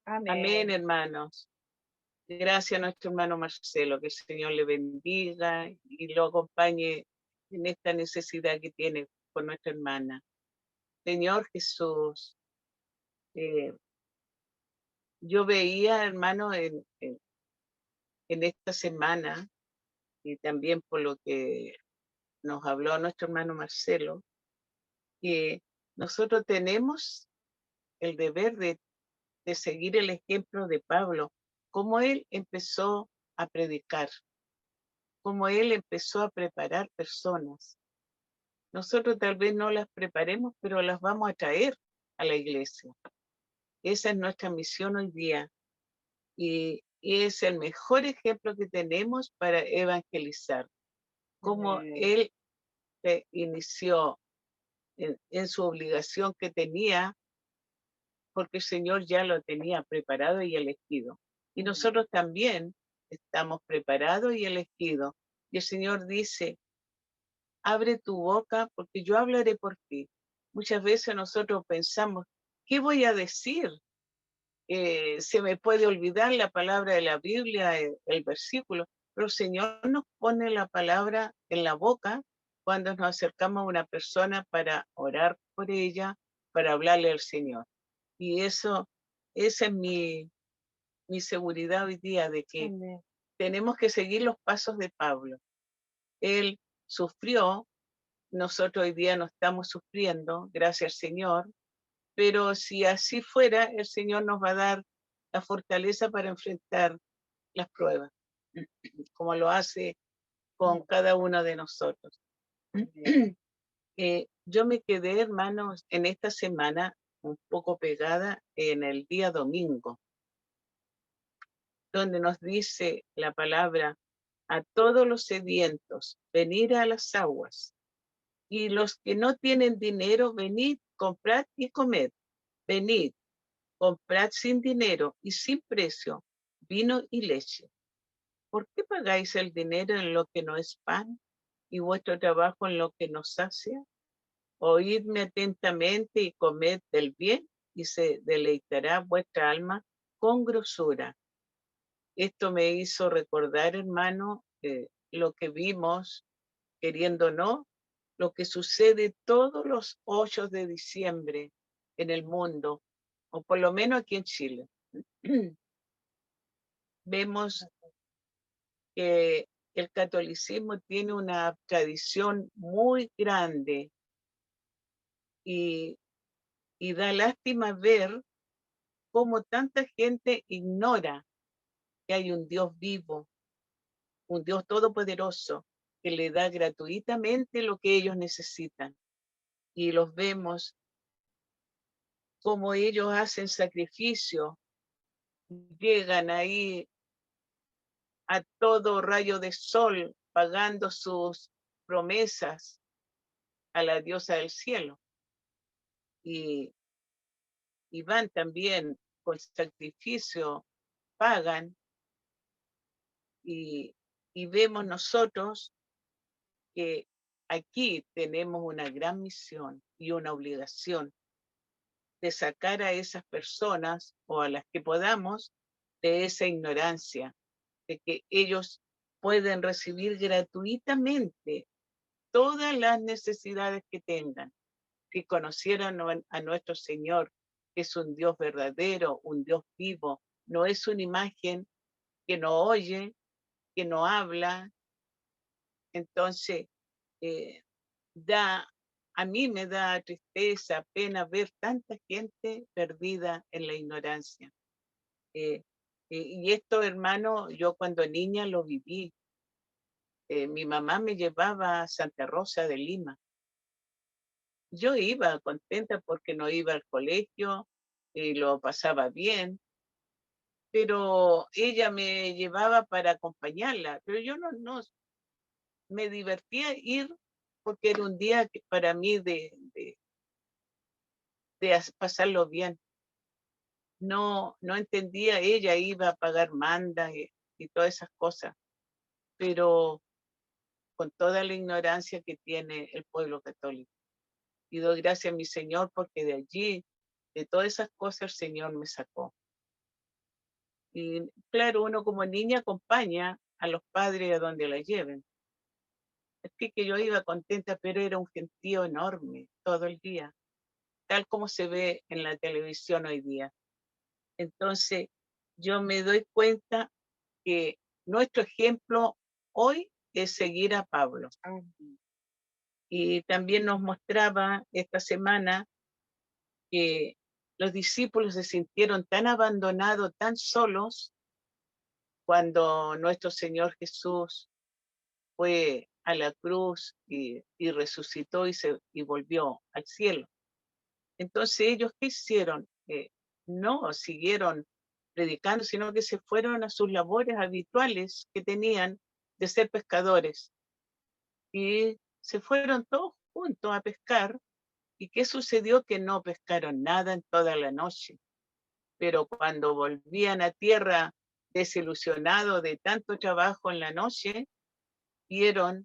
Amén, hermanos. Gracias a nuestro hermano Marcelo, que el Señor le bendiga y lo acompañe en esta necesidad que tiene por nuestra hermana. Señor Jesús, yo veía, hermano, en esta semana, y también por lo que nos habló nuestro hermano Marcelo, que nosotros tenemos el deber de seguir el ejemplo de Pablo, cómo él empezó a predicar, cómo él empezó a preparar personas. Nosotros tal vez no las preparemos, pero las vamos a traer a la iglesia. Esa es nuestra misión hoy día. Y es el mejor ejemplo que tenemos para evangelizar. Cómo él inició en su obligación que tenía, porque el Señor ya lo tenía preparado y elegido. Y nosotros también estamos preparados y elegidos. Y el Señor dice, abre tu boca porque yo hablaré por ti. Muchas veces nosotros pensamos, ¿qué voy a decir? Se me puede olvidar la palabra de la Biblia, el versículo, pero el Señor nos pone la palabra en la boca cuando nos acercamos a una persona para orar por ella, para hablarle al Señor. Y esa es mi seguridad hoy día, de que tenemos que seguir los pasos de Pablo. Él sufrió, nosotros hoy día no estamos sufriendo, gracias al Señor, pero si así fuera, el Señor nos va a dar la fortaleza para enfrentar las pruebas, como lo hace con cada uno de nosotros. Yo me quedé, hermanos, en esta semana un poco pegada en el día domingo, donde nos dice la palabra: a todos los sedientos, venid a las aguas, y los que no tienen dinero, venid, comprad y comed. Venid, comprad sin dinero y sin precio vino y leche. ¿Por qué pagáis el dinero en lo que no es pan y vuestro trabajo en lo que no sacia? Oídme atentamente y comed del bien, y se deleitará vuestra alma con grosura. Esto me hizo recordar, hermano, lo que vimos, queriendo o no, lo que sucede todos los 8 de diciembre en el mundo, o por lo menos aquí en Chile. Vemos que el catolicismo tiene una tradición muy grande y da lástima ver cómo tanta gente ignora que hay un Dios vivo, un Dios todopoderoso, que le da gratuitamente lo que ellos necesitan. Y los vemos como ellos hacen sacrificio, llegan ahí a todo rayo de sol, pagando sus promesas a la diosa del cielo. Y van también con sacrificio, pagan, y vemos nosotros que aquí tenemos una gran misión y una obligación de sacar a esas personas, o a las que podamos, de esa ignorancia, de que ellos pueden recibir gratuitamente todas las necesidades que tengan. Si conocieran a nuestro Señor, que es un Dios verdadero, un Dios vivo, no es una imagen que no oye, que no habla. Entonces, a mí me da tristeza, pena ver tanta gente perdida en la ignorancia. Y esto, hermano, yo cuando niña lo viví. Mi mamá me llevaba a Santa Rosa de Lima. Yo iba contenta porque no iba al colegio y lo pasaba bien, pero ella me llevaba para acompañarla, pero yo no me divertía ir porque era un día que para mí de pasarlo bien. No entendía, ella iba a pagar mandas y todas esas cosas, pero con toda la ignorancia que tiene el pueblo católico. Y doy gracias a mi Señor porque de allí, de todas esas cosas, el Señor me sacó. Y claro, uno como niña acompaña a los padres a donde la lleven. Así que yo iba contenta, pero era un gentío enorme todo el día, tal como se ve en la televisión hoy día. Entonces, yo me doy cuenta que nuestro ejemplo hoy es seguir a Pablo. Y también nos mostraba esta semana que los discípulos se sintieron tan abandonados, tan solos, cuando nuestro Señor Jesús fue a la cruz y resucitó y volvió al cielo. Entonces ellos, ¿qué hicieron? No siguieron predicando, sino que se fueron a sus labores habituales que tenían de ser pescadores. Y se fueron todos juntos a pescar. ¿Y qué sucedió? Que no pescaron nada en toda la noche. Pero cuando volvían a tierra desilusionados de tanto trabajo en la noche, vieron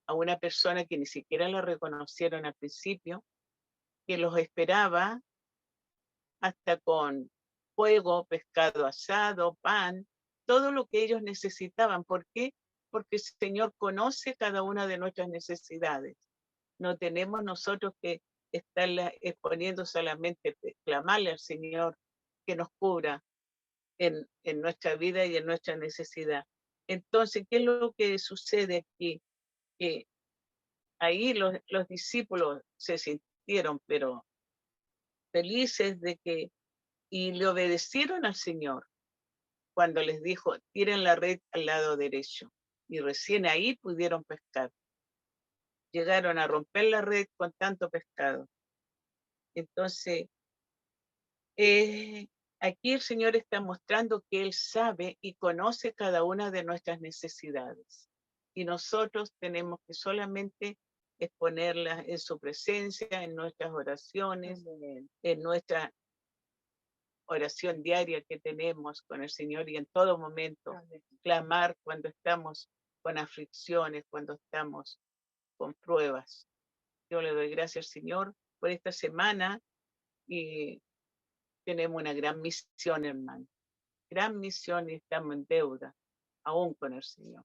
a una persona que ni siquiera la reconocieron al principio, que los esperaba hasta con fuego, pescado asado, pan, todo lo que ellos necesitaban. ¿Por qué? Porque el Señor conoce cada una de nuestras necesidades. No tenemos nosotros que estarla exponiendo solamente, clamarle al Señor que nos cubra en nuestra vida y en nuestra necesidad. Entonces, ¿qué es lo que sucede aquí? Que ahí los discípulos se sintieron, pero felices de que, y le obedecieron al Señor. cuando les dijo, tiren la red al lado derecho. Y recién ahí pudieron pescar. Llegaron a romper la red con tanto pescado. Entonces, aquí el Señor está mostrando que Él sabe y conoce cada una de nuestras necesidades. Y nosotros tenemos que solamente exponerlas en su presencia, en nuestras oraciones, en nuestra oración diaria que tenemos con el Señor y en todo momento clamar cuando estamos con aflicciones, cuando estamos con pruebas. Yo le doy gracias al Señor por esta semana y tenemos una gran misión, hermano. Gran misión y estamos en deuda aún con el Señor.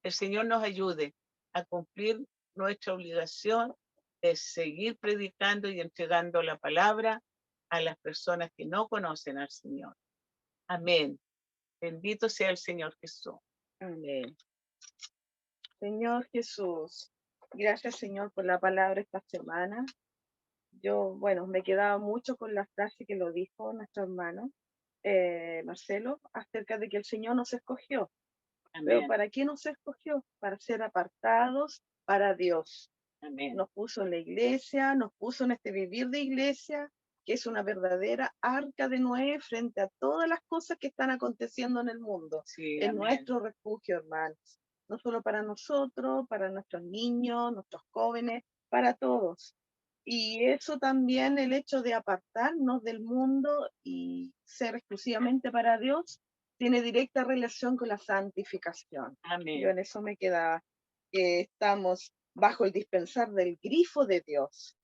El Señor nos ayude a cumplir nuestra obligación de seguir predicando y entregando la palabra a las personas que no conocen al Señor. Amén. Bendito sea el Señor Jesús. Amén. Señor Jesús, gracias Señor por la palabra esta semana. Yo, bueno, me quedaba mucho con la frase que lo dijo nuestro hermano Marcelo, acerca de que el Señor nos escogió. Pero Amén. ¿para qué nos escogió? Para ser apartados para Dios. Amén. Nos puso en la iglesia, nos puso en este vivir de iglesia, que es una verdadera arca de Noé frente a todas las cosas que están aconteciendo en el mundo. Sí, Es amén. nuestro refugio, hermanos. No solo para nosotros, para nuestros niños, nuestros jóvenes, para todos. Y eso también, el hecho de apartarnos del mundo y ser exclusivamente para Dios, tiene directa relación con la santificación. Amén. Yo en eso me quedaba, que estamos bajo el dispensar del grifo de Dios.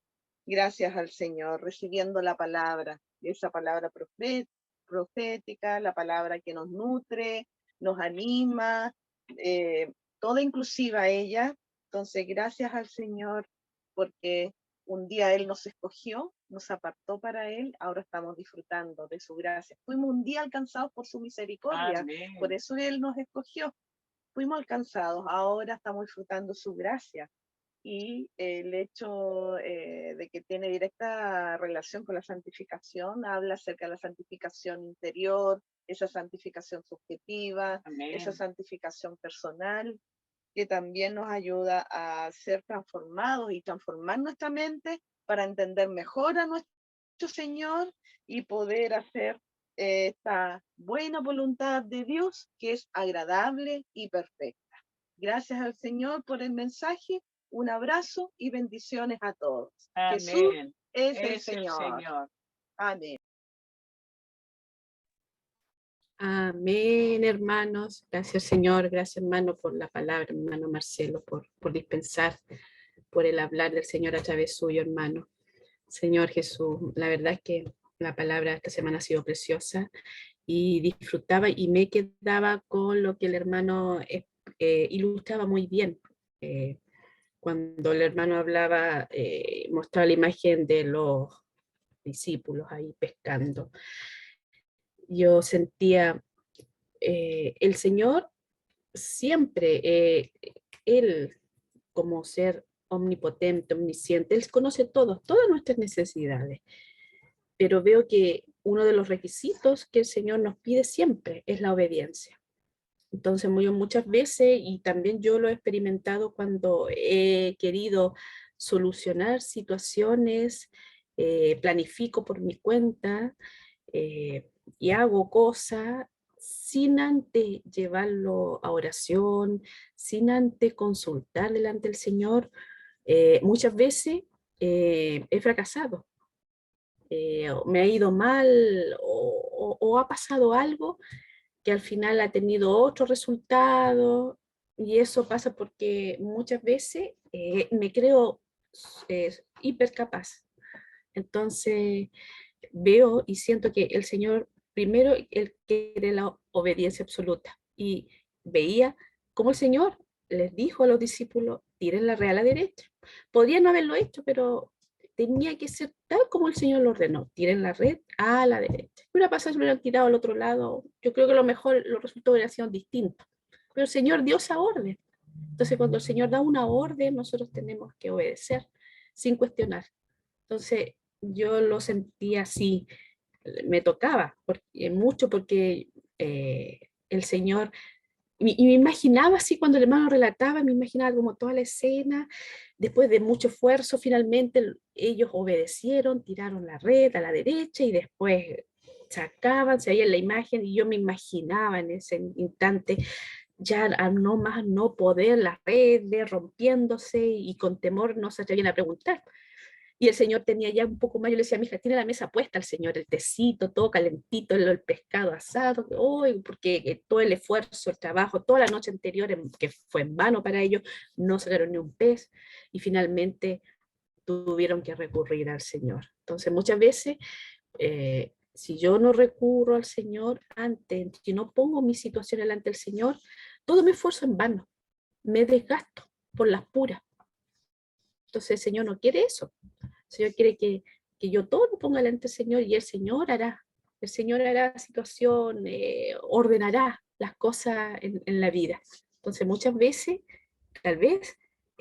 Gracias al Señor, recibiendo la palabra, esa palabra profética, la palabra que nos nutre, nos anima, toda inclusiva ella. Entonces, gracias al Señor, porque un día Él nos escogió, nos apartó para Él, ahora estamos disfrutando de su gracia. Fuimos un día alcanzados por su misericordia, Amén. por eso Él nos escogió. Fuimos alcanzados, ahora estamos disfrutando su gracia. Y el hecho de que tiene directa relación con la santificación, habla acerca de la santificación interior, esa santificación subjetiva, Amén. esa santificación personal, que también nos ayuda a ser transformados y transformar nuestra mente para entender mejor a nuestro Señor y poder hacer esta buena voluntad de Dios que es agradable y perfecta. Gracias al Señor por el mensaje. Un abrazo y bendiciones a todos. Jesús Amén. es el Es el Señor. Señor. Amén. Amén, hermanos. Gracias, Señor. Gracias, hermano, por la palabra, hermano Marcelo, por dispensar, por el hablar del Señor a través suyo, hermano. Señor Jesús, la verdad es que la palabra esta semana ha sido preciosa y disfrutaba y me quedaba con lo que el hermano ilustraba muy bien. Cuando el hermano hablaba, mostraba la imagen de los discípulos ahí pescando. Yo sentía el Señor siempre, Él como ser omnipotente, omnisciente, Él conoce todas nuestras necesidades, pero veo que uno de los requisitos que el Señor nos pide siempre es la obediencia. Entonces, muchas veces, y también yo lo he experimentado cuando he querido solucionar situaciones, planifico por mi cuenta y hago cosas sin antes llevarlo a oración, sin antes consultar delante del Señor. Muchas veces he fracasado, me ha ido mal o ha pasado algo que al final ha tenido otro resultado, y eso pasa porque muchas veces me creo hipercapaz. Entonces veo y siento que el Señor primero Él quiere la obediencia absoluta, y veía cómo el Señor les dijo a los discípulos, tiren la red a la derecha. Podría no haberlo hecho, pero tenía que ser tal como el Señor lo ordenó, tiren la red a la derecha. Si hubiera pasado, si lo hubieran tirado al otro lado, yo creo que lo mejor, los resultados hubieran sido distintos. Pero el Señor dio esa orden. Entonces, cuando el Señor da una orden, nosotros tenemos que obedecer sin cuestionar. Entonces, yo lo sentía así, me tocaba mucho porque el Señor, y me imaginaba así cuando el hermano relataba, me imaginaba como toda la escena, después de mucho esfuerzo, finalmente ellos obedecieron, tiraron la red a la derecha y después sacaban, se veía en la imagen y yo me imaginaba en ese instante ya al no más no poder, las redes rompiéndose y con temor no se atrevían a preguntar. Y el Señor tenía ya un poco más, yo le decía, mija, tiene la mesa puesta el Señor, el tecito, todo calentito, el pescado asado, porque todo el esfuerzo, el trabajo, toda la noche anterior, que fue en vano para ellos, no sacaron ni un pez, y finalmente tuvieron que recurrir al Señor. Entonces muchas veces, si yo no recurro al Señor antes, si no pongo mi situación delante del Señor, todo mi esfuerzo en vano, me desgasto por las puras. Entonces el Señor no quiere eso. El Señor quiere que yo todo lo ponga delante del Señor y el Señor hará la situación, ordenará las cosas en la vida. Entonces muchas veces, tal vez,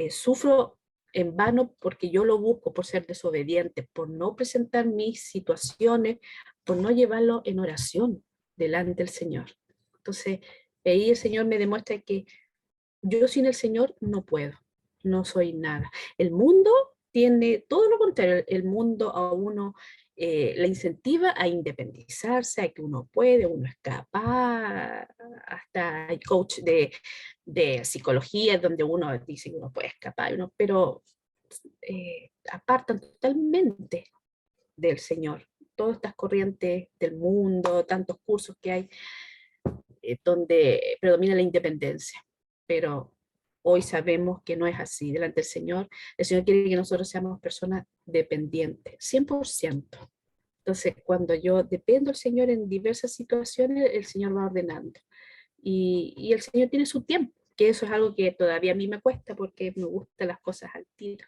sufro en vano porque yo lo busco por ser desobediente, por no presentar mis situaciones, por no llevarlo en oración delante del Señor. Entonces ahí el Señor me demuestra que yo sin el Señor no puedo, no soy nada. El mundo tiene todo lo contrario, el mundo a uno le incentiva a independizarse, a que uno puede, uno es capaz, hasta hay coach de psicología donde uno dice que uno puede escapar, pero apartan totalmente del Señor. Todas estas corrientes del mundo, tantos cursos que hay donde predomina la independencia, pero hoy sabemos que no es así delante del Señor. El Señor quiere que nosotros seamos personas dependientes, 100%. Entonces, cuando yo dependo del Señor en diversas situaciones, el Señor va ordenando. Y el Señor tiene su tiempo, que eso es algo que todavía a mí me cuesta porque me gustan las cosas al tiro.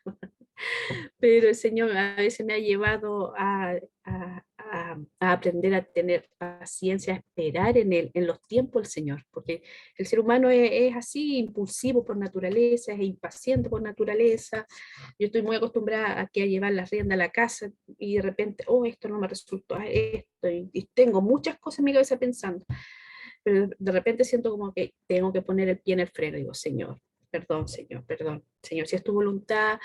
Pero el Señor a veces me ha llevado a aprender a tener paciencia, a esperar en los tiempos del Señor, porque el ser humano es así, impulsivo por naturaleza, es impaciente por naturaleza. Yo estoy muy acostumbrada a llevar las riendas a la casa y de repente, esto no me resultó, esto, y tengo muchas cosas en mi cabeza pensando, pero de repente siento como que tengo que poner el pie en el freno, digo, Señor, perdón, Señor, si es tu voluntad,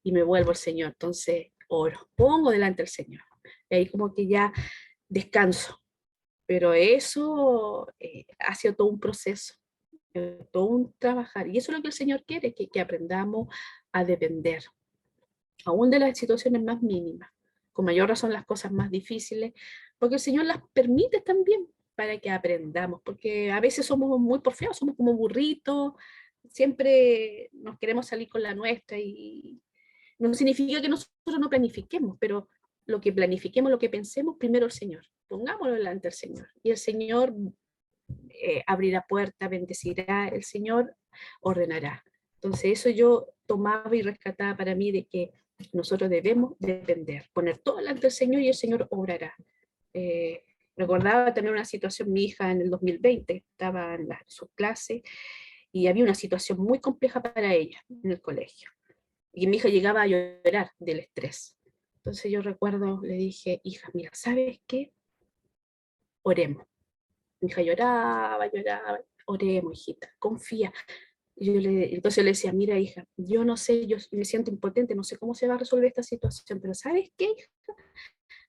y me vuelvo al Señor. Entonces oro, pongo delante del Señor. Y ahí como que ya descanso. Pero eso ha sido todo un proceso, todo un trabajar. Y eso es lo que el Señor quiere, que aprendamos a depender, aún de las situaciones más mínimas. Con mayor razón las cosas más difíciles, porque el Señor las permite también para que aprendamos, porque a veces somos muy porfiados, somos como burritos, siempre nos queremos salir con la nuestra y no significa que nosotros no planifiquemos, pero lo que planifiquemos, lo que pensemos, primero el Señor. Pongámoslo delante del Señor. Y el Señor abrirá puertas, bendecirá, el Señor ordenará. Entonces eso yo tomaba y rescataba para mí de que nosotros debemos depender, poner todo delante del Señor y el Señor obrará. Recordaba también una situación, mi hija en el 2020 estaba en su clase y había una situación muy compleja para ella en el colegio. Y mi hija llegaba a llorar del estrés. Entonces yo recuerdo, le dije, hija, mira, ¿sabes qué? Oremos. Mi hija lloraba, oremos, hijita, confía. Entonces le decía, mira, hija, yo no sé, yo me siento impotente, no sé cómo se va a resolver esta situación, pero ¿sabes qué, hija?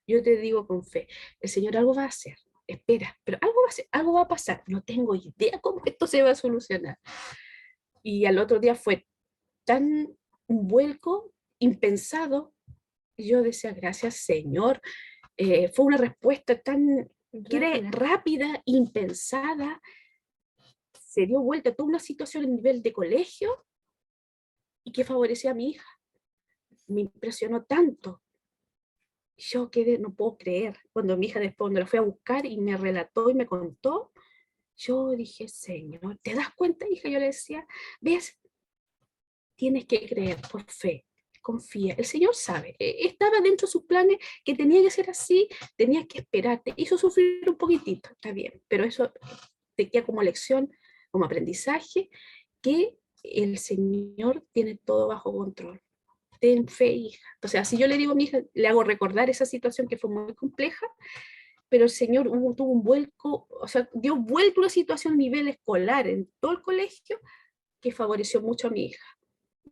Yo te digo con fe, el Señor algo va a hacer, espera, pero algo va a hacer, algo va a pasar, no tengo idea cómo esto se va a solucionar. Y al otro día fue tan un vuelco impensado, y yo decía, gracias Señor, fue una respuesta tan rápida, impensada, se dio vuelta toda una situación a nivel de colegio y que favorecía a mi hija. Me impresionó tanto. Yo quedé, no puedo creer, cuando mi hija después, cuando la fui a buscar y me relató y me contó, yo dije, Señor, ¿te das cuenta, hija? Yo le decía, ¿ves? Tienes que creer por fe, confía. El Señor sabe, estaba dentro de sus planes que tenía que ser así, tenía que esperar, te hizo sufrir un poquitito, está bien, pero eso te queda como lección, como aprendizaje, que el Señor tiene todo bajo control. Ten fe, hija. Entonces, así yo le digo a mi hija, le hago recordar esa situación que fue muy compleja, pero el Señor tuvo un vuelco, o sea, dio vuelco a la situación a nivel escolar en todo el colegio, que favoreció mucho a mi hija.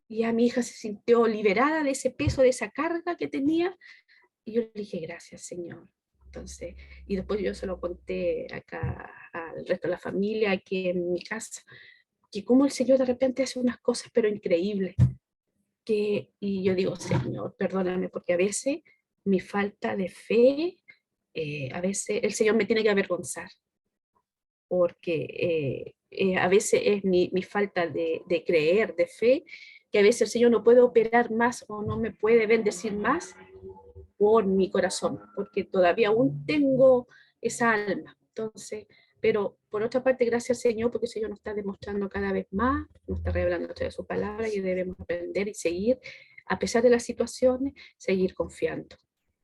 Y a mi hija se sintió liberada de ese peso, de esa carga que tenía, y yo le dije, gracias, Señor. Entonces, y después yo se lo conté acá al resto de la familia, aquí en mi casa, que como el Señor de repente hace unas cosas, pero increíbles. Y yo digo, Señor, perdóname, porque a veces mi falta de fe, a veces el Señor me tiene que avergonzar, porque a veces es mi falta de creer, de fe, que a veces el Señor no puede operar más o no me puede bendecir más por mi corazón, porque todavía aún tengo esa alma. Entonces, pero por otra parte, gracias al Señor, porque el Señor nos está demostrando cada vez más, nos está revelando a través de su palabra y debemos aprender y seguir, a pesar de las situaciones, seguir confiando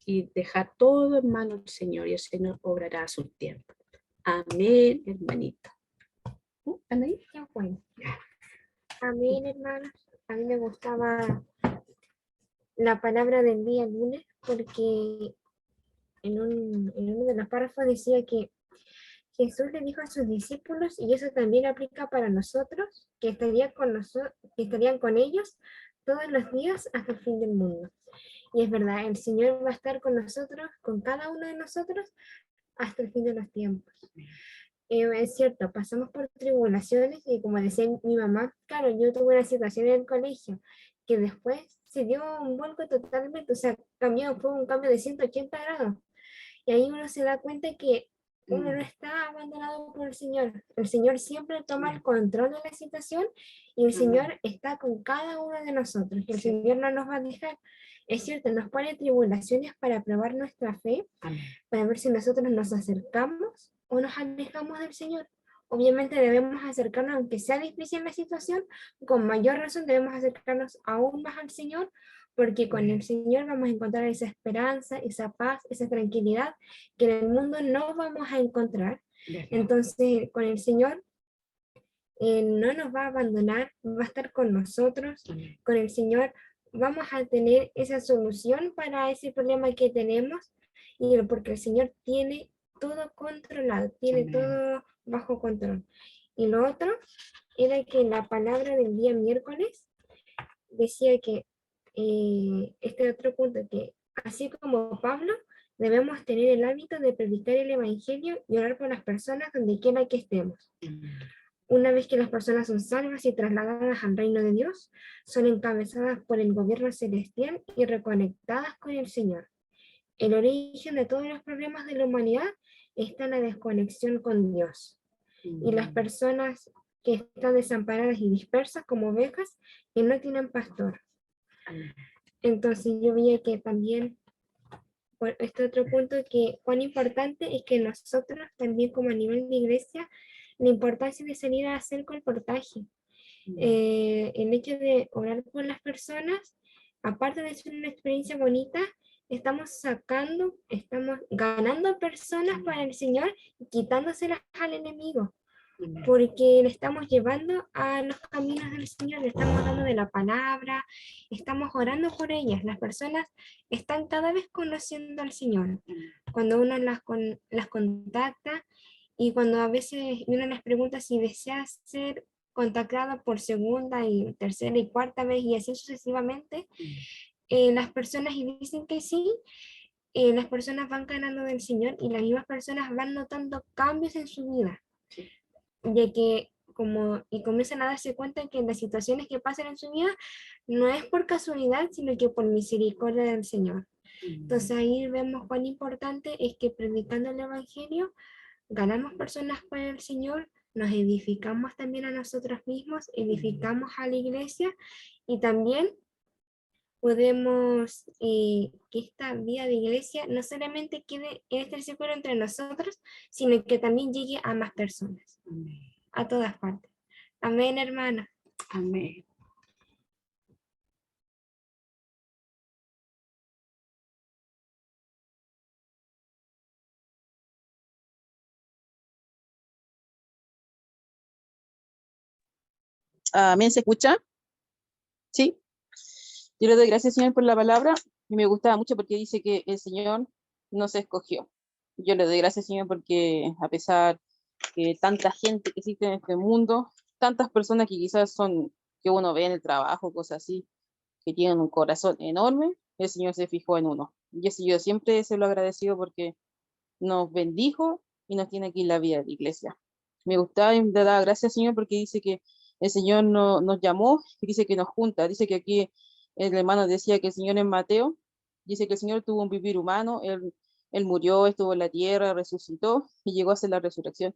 y dejar todo en manos del Señor, y el Señor obrará a su tiempo. Amén, hermanito. ¿Anaí? Ya, bueno. Amén, hermanos. A mí me gustaba la palabra del día lunes porque en uno de los párrafos decía que Jesús le dijo a sus discípulos, y eso también aplica para nosotros, que estarían con ellos todos los días hasta el fin del mundo. Y es verdad, el Señor va a estar con nosotros, con cada uno de nosotros, hasta el fin de los tiempos. Es cierto, pasamos por tribulaciones y como decía mi mamá, claro, yo tuve una situación en el colegio que después se dio un vuelco totalmente, o sea, fue un cambio de 180 grados. Y ahí uno se da cuenta que uno no está abandonado por el Señor siempre toma el control de la situación y el Señor está con cada uno de nosotros, el Señor no nos va a dejar. Es cierto, nos pone tribulaciones para probar nuestra fe, para ver si nosotros nos acercamos o nos alejamos del Señor. Obviamente debemos acercarnos, aunque sea difícil la situación, con mayor razón debemos acercarnos aún más al Señor, porque con el Señor vamos a encontrar esa esperanza, esa paz, esa tranquilidad que en el mundo no vamos a encontrar. Entonces, con el Señor no nos va a abandonar, va a estar con nosotros. Con el Señor vamos a tener esa solución para ese problema que tenemos, y porque el Señor tiene todo controlado, tiene todo bajo control. Y lo otro era que la palabra del día miércoles decía que este otro punto, que así como Pablo, debemos tener el hábito de predicar el evangelio y orar por las personas donde quiera que estemos. Una vez que las personas son salvas y trasladadas al reino de Dios, son encabezadas por el gobierno celestial y reconectadas con el Señor. El origen de todos los problemas de la humanidad está en la desconexión con Dios. Y las personas que están desamparadas y dispersas como ovejas que no tienen pastor. Entonces yo veía que también, por este otro punto, que cuán importante es que nosotros también como a nivel de iglesia, la importancia de salir a hacer colportaje. El hecho de orar por las personas, aparte de ser una experiencia bonita, estamos ganando personas para el Señor y quitándoselas al enemigo. Porque le estamos llevando a los caminos del Señor, le estamos dando de la palabra, estamos orando por ellas. Las personas están cada vez conociendo al Señor. Cuando uno las contacta y cuando a veces uno les pregunta si desea ser contactada por segunda y tercera y cuarta vez y así sucesivamente, las personas dicen que sí, las personas van ganando del Señor y las mismas personas van notando cambios en su vida. Ya que comienzan a darse cuenta que las situaciones que pasan en su vida no es por casualidad, sino que por misericordia del Señor. Entonces ahí vemos cuán importante es que predicando el Evangelio ganamos personas para el Señor, nos edificamos también a nosotros mismos, edificamos a la iglesia y también podemos que esta vida de iglesia no solamente quede en este círculo entre nosotros, sino que también llegue a más personas, a todas partes. Amén, hermana. Amén. Amén, ¿se escucha? Sí. Yo le doy gracias, Señor, por la palabra, y me gustaba mucho porque dice que el Señor nos escogió. Yo le doy gracias, Señor, porque a pesar que tanta gente que existe en este mundo, tantas personas que quizás son, que uno ve en el trabajo, cosas así, que tienen un corazón enorme, el Señor se fijó en uno. Y eso yo siempre se lo agradecido porque nos bendijo y nos tiene aquí en la vida de la iglesia. Me gustaba y le daba gracias, Señor, porque dice que el Señor nos llamó y dice que nos junta. Dice que aquí el hermano decía que el Señor en Mateo, dice que el Señor tuvo un vivir humano, él murió, estuvo en la tierra, resucitó y llegó a hacer la resurrección.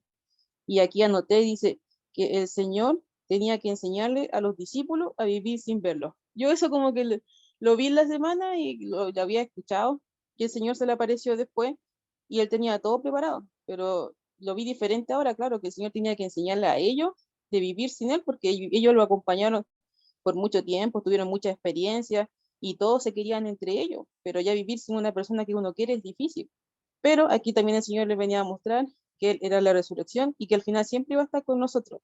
Y aquí anoté, dice que el Señor tenía que enseñarle a los discípulos a vivir sin verlo. Yo eso como que lo vi en la semana y lo había escuchado, que el Señor se le apareció después y él tenía todo preparado, pero lo vi diferente ahora, claro, que el Señor tenía que enseñarle a ellos de vivir sin él, porque ellos lo acompañaron por mucho tiempo, tuvieron mucha experiencia y todos se querían entre ellos, pero ya vivir sin una persona que uno quiere es difícil. Pero aquí también el Señor les venía a mostrar que Él era la resurrección y que al final siempre iba a estar con nosotros.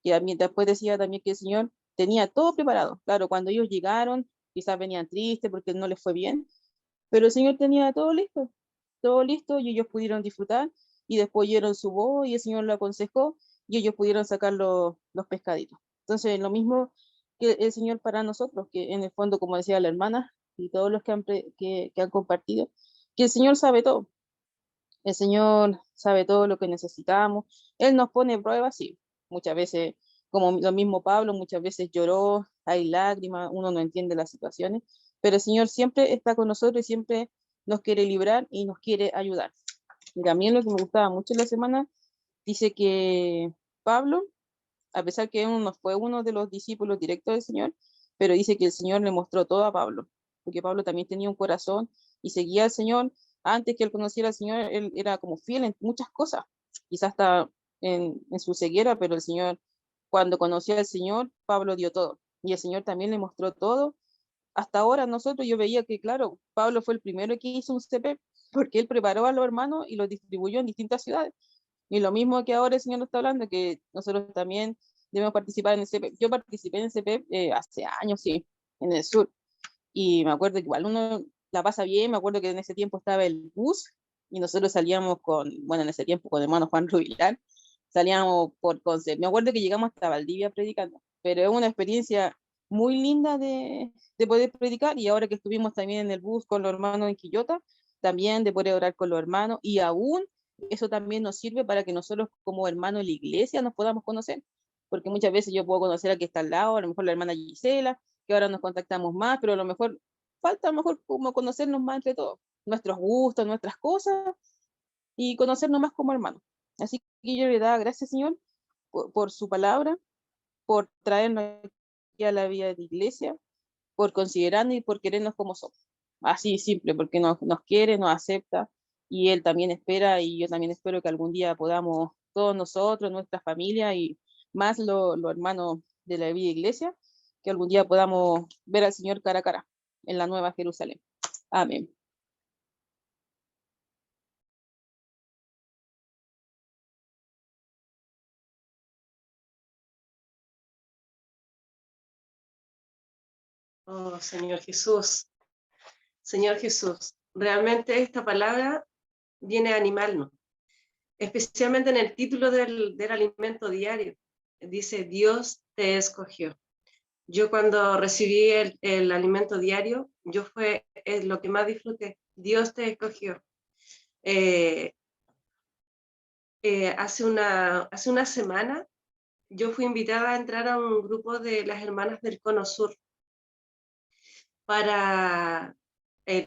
Y después decía también que el Señor tenía todo preparado. Claro, cuando ellos llegaron, quizás venían tristes porque no les fue bien, pero el Señor tenía todo listo y ellos pudieron disfrutar y después oyeron su voz y el Señor lo aconsejó y ellos pudieron sacar los pescaditos. Entonces, lo mismo que el Señor para nosotros, que en el fondo, como decía la hermana y todos los que han compartido, que el Señor sabe todo. El Señor sabe todo lo que necesitamos. Él nos pone pruebas, sí. Muchas veces, como lo mismo Pablo, muchas veces lloró, hay lágrimas, uno no entiende las situaciones, pero el Señor siempre está con nosotros y siempre nos quiere librar y nos quiere ayudar. Y también lo que me gustaba mucho en la semana, dice que Pablo, a pesar que él no fue uno de los discípulos directos del Señor, pero dice que el Señor le mostró todo a Pablo, porque Pablo también tenía un corazón y seguía al Señor. Antes que él conociera al Señor, él era como fiel en muchas cosas, quizás hasta en su ceguera, pero el Señor, cuando conoció al Señor, Pablo dio todo, y el Señor también le mostró todo. Hasta ahora nosotros, yo veía que, claro, Pablo fue el primero que hizo un CP, porque él preparó a los hermanos y los distribuyó en distintas ciudades. Y lo mismo que ahora el Señor nos está hablando, que nosotros también debemos participar en el CP. Yo participé en el CP hace años, sí, en el sur. Y me acuerdo que igual uno la pasa bien, me acuerdo que en ese tiempo estaba el bus y nosotros salíamos bueno, en ese tiempo con el hermano Juan Rubilar, salíamos por Conce. Me acuerdo que llegamos hasta Valdivia predicando, pero es una experiencia muy linda de poder predicar y ahora que estuvimos también en el bus con los hermanos en Quillota, también de poder orar con los hermanos y aún eso también nos sirve para que nosotros como hermanos de la iglesia nos podamos conocer, porque muchas veces yo puedo conocer a que está al lado, a lo mejor la hermana Gisela, que ahora nos contactamos más, pero a lo mejor falta a lo mejor como conocernos más entre todos, nuestros gustos, nuestras cosas, y conocernos más como hermanos. Así que yo le daba gracias, Señor, por su palabra, por traernos aquí a la vida de la iglesia, por considerarnos y por querernos como somos. Así simple, porque nos quiere, nos acepta, y Él también espera, y yo también espero que algún día podamos, todos nosotros, nuestra familia, y más los hermanos de la vida iglesia, que algún día podamos ver al Señor cara a cara en la Nueva Jerusalén. Amén. Oh, Señor Jesús, realmente esta palabra viene a animarnos, especialmente en el título del alimento diario. Dice, Dios te escogió. Yo cuando recibí el alimento diario, es lo que más disfruté. Dios te escogió. Hace una semana yo fui invitada a entrar a un grupo de las hermanas del Cono Sur para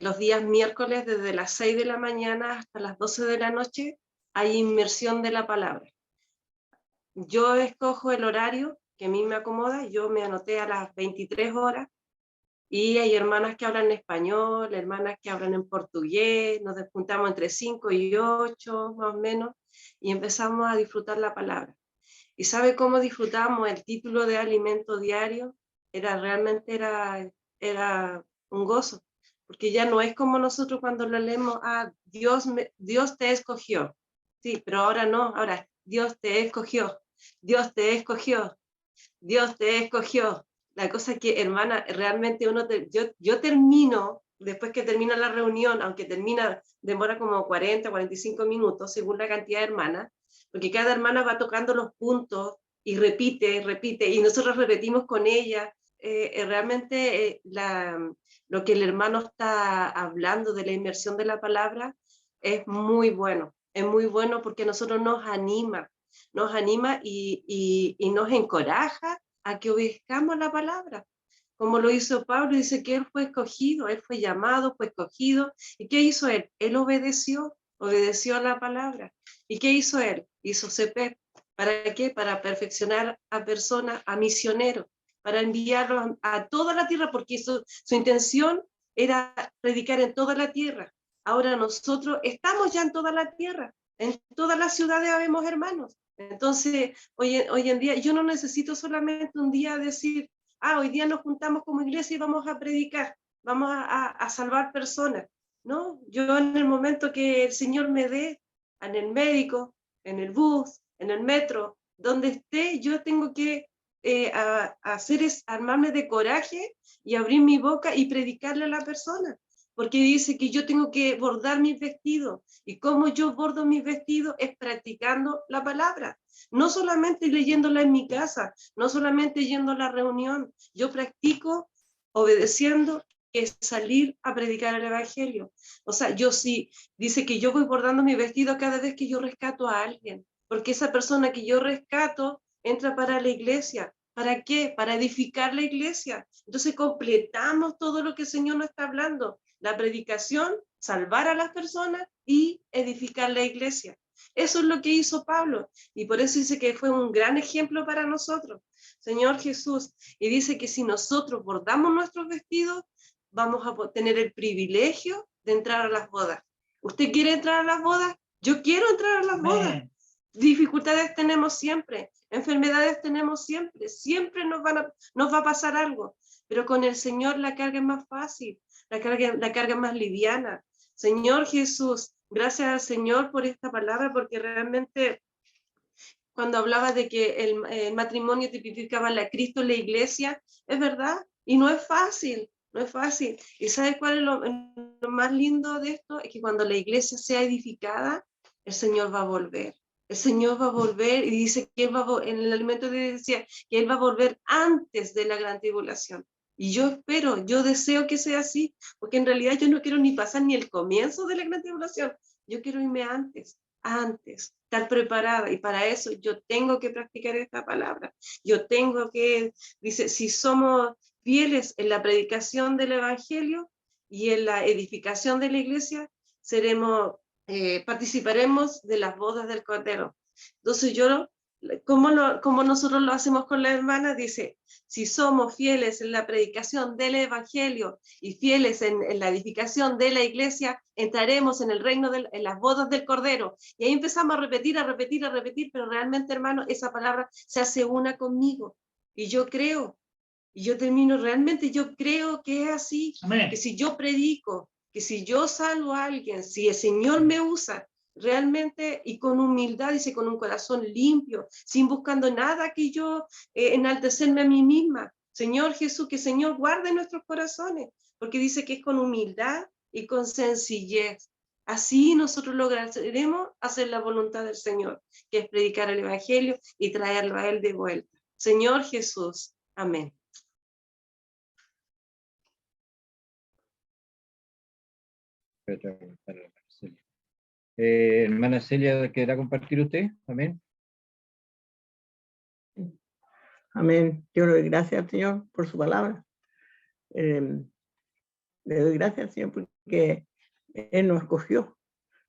los días miércoles desde las 6 de la mañana hasta las 12 de la noche hay inmersión de la palabra. Yo escojo el horario que a mí me acomoda, yo me anoté a las 23 horas y hay hermanas que hablan español, hermanas que hablan en portugués, nos juntamos entre 5 y 8 más o menos y empezamos a disfrutar la palabra. ¿Y sabe cómo disfrutamos el título de alimento diario? Realmente era un gozo, porque ya no es como nosotros cuando lo leemos, Dios te escogió, sí, pero ahora no, ahora Dios te escogió, Dios te escogió, Dios te escogió. La cosa es que, hermana, realmente yo termino después que termina la reunión, aunque demora como 40, 45 minutos, según la cantidad de hermanas, porque cada hermana va tocando los puntos y repite, y nosotros repetimos con ella. Realmente lo que el hermano está hablando de la inmersión de la palabra es muy bueno porque a nosotros nos anima y nos encoraja a que obedezcamos la palabra. Como lo hizo Pablo, dice que él fue escogido, él fue llamado, fue escogido. ¿Y qué hizo él? Él obedeció a la palabra. ¿Y qué hizo él? Hizo CP. ¿Para qué? Para perfeccionar a personas, a misioneros, para enviarlos a toda la tierra, porque su intención era predicar en toda la tierra. Ahora nosotros estamos ya en toda la tierra, en todas las ciudades habemos hermanos. Entonces, hoy en día yo no necesito solamente un día decir, hoy día nos juntamos como iglesia y vamos a predicar, vamos a salvar personas. No, yo en el momento que el Señor me dé, en el médico, en el bus, en el metro, donde esté, yo tengo que hacer es armarme de coraje y abrir mi boca y predicarle a la persona, porque dice que yo tengo que bordar mis vestidos, y cómo yo bordo mis vestidos es practicando la palabra, no solamente leyéndola en mi casa, no solamente yendo a la reunión, yo practico obedeciendo, que es salir a predicar el evangelio. O sea, yo sí, dice que yo voy bordando mi vestido cada vez que yo rescato a alguien, porque esa persona que yo rescato entra para la iglesia. ¿Para qué? Para edificar la iglesia. Entonces completamos todo lo que el Señor nos está hablando. La predicación, salvar a las personas y edificar la iglesia. Eso es lo que hizo Pablo. Y por eso dice que fue un gran ejemplo para nosotros, Señor Jesús. Y dice que si nosotros bordamos nuestros vestidos, vamos a tener el privilegio de entrar a las bodas. ¿Usted quiere entrar a las bodas? Yo quiero entrar a las bodas. Dificultades tenemos siempre, enfermedades tenemos siempre, siempre nos va a pasar algo, pero con el Señor la carga es más fácil, la carga es más liviana. Señor Jesús, gracias al Señor por esta palabra, porque realmente cuando hablaba de que el matrimonio tipificaba a Cristo en la iglesia, es verdad, y no es fácil. No es fácil. ¿Y sabes cuál es lo más lindo de esto? Es que cuando la iglesia sea edificada, el Señor va a volver. El Señor va a volver y dice que Él en el alimento decía que Él va a volver antes de la gran tribulación. Y yo espero, yo deseo que sea así, porque en realidad yo no quiero ni pasar ni el comienzo de la gran tribulación. Yo quiero irme antes, estar preparada. Y para eso yo tengo que practicar esta palabra. Yo tengo que, dice, si somos fieles en la predicación del evangelio y en la edificación de la iglesia, participaremos de las bodas del Cordero. Entonces como nosotros lo hacemos con la hermana, dice, si somos fieles en la predicación del evangelio y fieles en la edificación de la iglesia, entraremos en el reino, en las bodas del Cordero. Y ahí empezamos a repetir, pero realmente, hermano, esa palabra se hace una conmigo. Y yo creo, y yo creo que es así. Amén. Que si yo predico, que si yo salvo a alguien, si el Señor me usa realmente y con humildad, dice, con un corazón limpio, sin buscando nada que yo enaltecerme a mí misma. Señor Jesús, que el Señor guarde nuestros corazones, porque dice que es con humildad y con sencillez. Así nosotros lograremos hacer la voluntad del Señor, que es predicar el evangelio y traerlo a Él de vuelta. Señor Jesús, amén. Hermana Celia, ¿querrá compartir usted? Amén. Amén. Yo le doy gracias al Señor por su palabra. Le doy gracias al Señor porque Él nos escogió.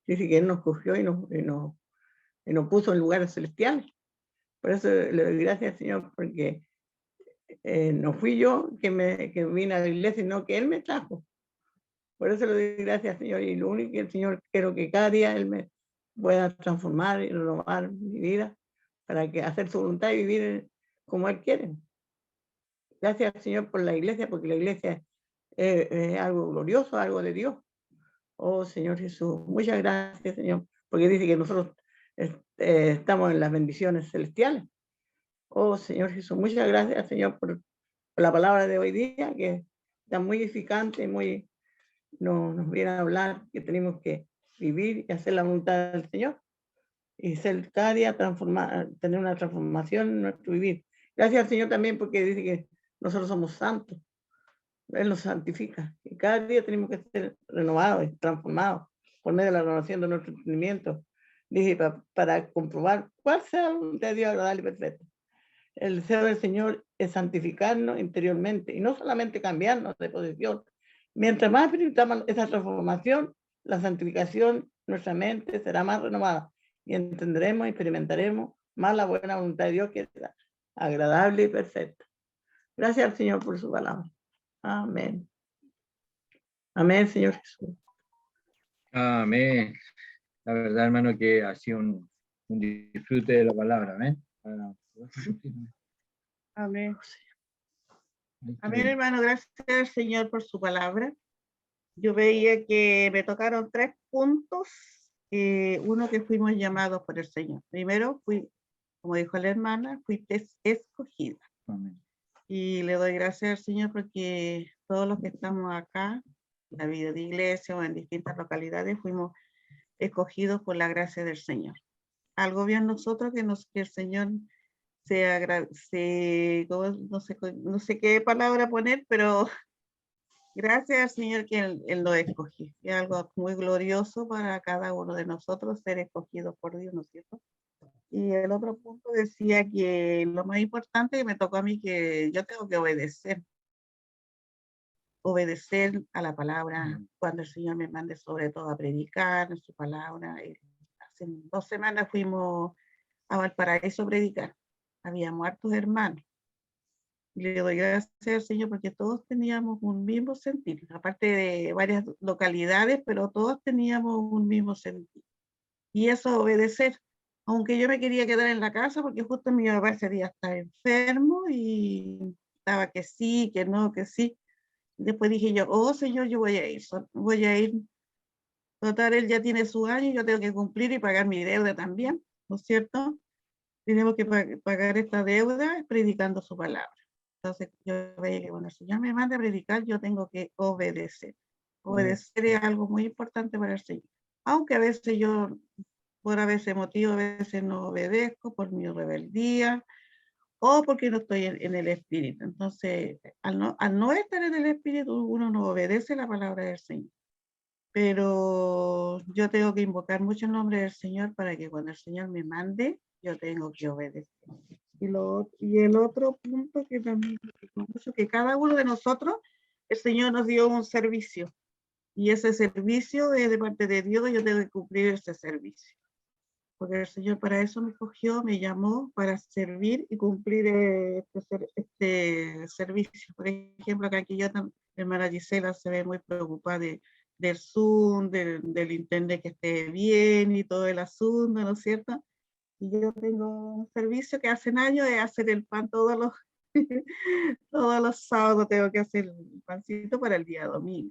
Dice que Él nos escogió y nos puso en lugares celestiales. Por eso le doy gracias al Señor, porque no fui yo que vine a la iglesia, sino que Él me trajo. Por eso le doy gracias al Señor, y lo único que el Señor quiero que cada día Él me pueda transformar y renovar mi vida para que hacer su voluntad y vivir como Él quiere. Gracias al Señor por la iglesia, porque la iglesia es algo glorioso, algo de Dios. Oh Señor Jesús, muchas gracias, Señor, porque dice que nosotros estamos en las bendiciones celestiales. Oh Señor Jesús, muchas gracias, Señor, por la palabra de hoy día, que está muy edificante, muy nos viene a hablar que tenemos que vivir y hacer la voluntad del Señor y ser cada día tener una transformación en nuestro vivir. Gracias al Señor también porque dice que nosotros somos santos. Él nos santifica y cada día tenemos que ser renovados y transformados por medio de la renovación de nuestro entendimiento. Dice, para comprobar cuál sea la voluntad de Dios agradable y perfecta. El deseo del Señor es santificarnos interiormente y no solamente cambiarnos de posición. Mientras más experimentamos esa transformación, la santificación, nuestra mente será más renovada y entenderemos y experimentaremos más la buena voluntad de Dios que es agradable y perfecta. Gracias al Señor por su palabra. Amén. Amén, Señor Jesús. Amén. La verdad, hermano, que ha sido un disfrute de la palabra. Amén. Amén. Amén, hermano. Gracias al Señor por su palabra. Yo veía que me tocaron 3 puntos. Uno, que fuimos llamados por el Señor. Primero, como dijo la hermana, fuiste escogida. Amén. Y le doy gracias al Señor porque todos los que estamos acá, en la vida de iglesia o en distintas localidades, fuimos escogidos por la gracia del Señor. Algo bien nosotros que el Señor no sé qué palabra poner, pero gracias al Señor que Él lo escogió. Es algo muy glorioso para cada uno de nosotros ser escogidos por Dios, ¿no es cierto? Y el otro punto decía que lo más importante que me tocó a mí, que yo tengo que obedecer a la palabra cuando el Señor me mande, sobre todo a predicar en su palabra. Hace 2 semanas fuimos a Valparaíso a predicar. Habíamos hartos hermanos. Y le doy gracias al Señor porque todos teníamos un mismo sentir, aparte de varias localidades, pero todos teníamos un mismo sentir. Y eso, obedecer. Aunque yo me quería quedar en la casa porque justo mi papá ese día estaba enfermo y estaba que sí, que no, que sí. Después dije yo, oh Señor, yo voy a ir. Total, él ya tiene su año, yo tengo que cumplir y pagar mi deuda también, ¿no es cierto? Tenemos que pagar esta deuda predicando su palabra. Entonces yo veía que cuando el Señor me manda a predicar, yo tengo que obedecer. Obedecer es algo muy importante para el Señor. Aunque a veces yo, por a veces motivo, a veces no obedezco por mi rebeldía o porque no estoy en el Espíritu. Entonces, al no estar en el Espíritu, uno no obedece la palabra del Señor. Pero yo tengo que invocar mucho el nombre del Señor para que cuando el Señor me mande, yo tengo que obedecer. Y el otro punto que también mucho, que cada uno de nosotros, el Señor nos dio un servicio. Y ese servicio es de parte de Dios, yo tengo que cumplir ese servicio. Porque el Señor para eso me escogió, me llamó para servir y cumplir este servicio. Por ejemplo, acá aquí yo, hermana Gisela, se ve muy preocupada del Zoom, del internet que esté bien y todo el asunto, ¿no es cierto? Y yo tengo un servicio que hace años de hacer el pan todos los sábados, tengo que hacer el pancito para el día domingo.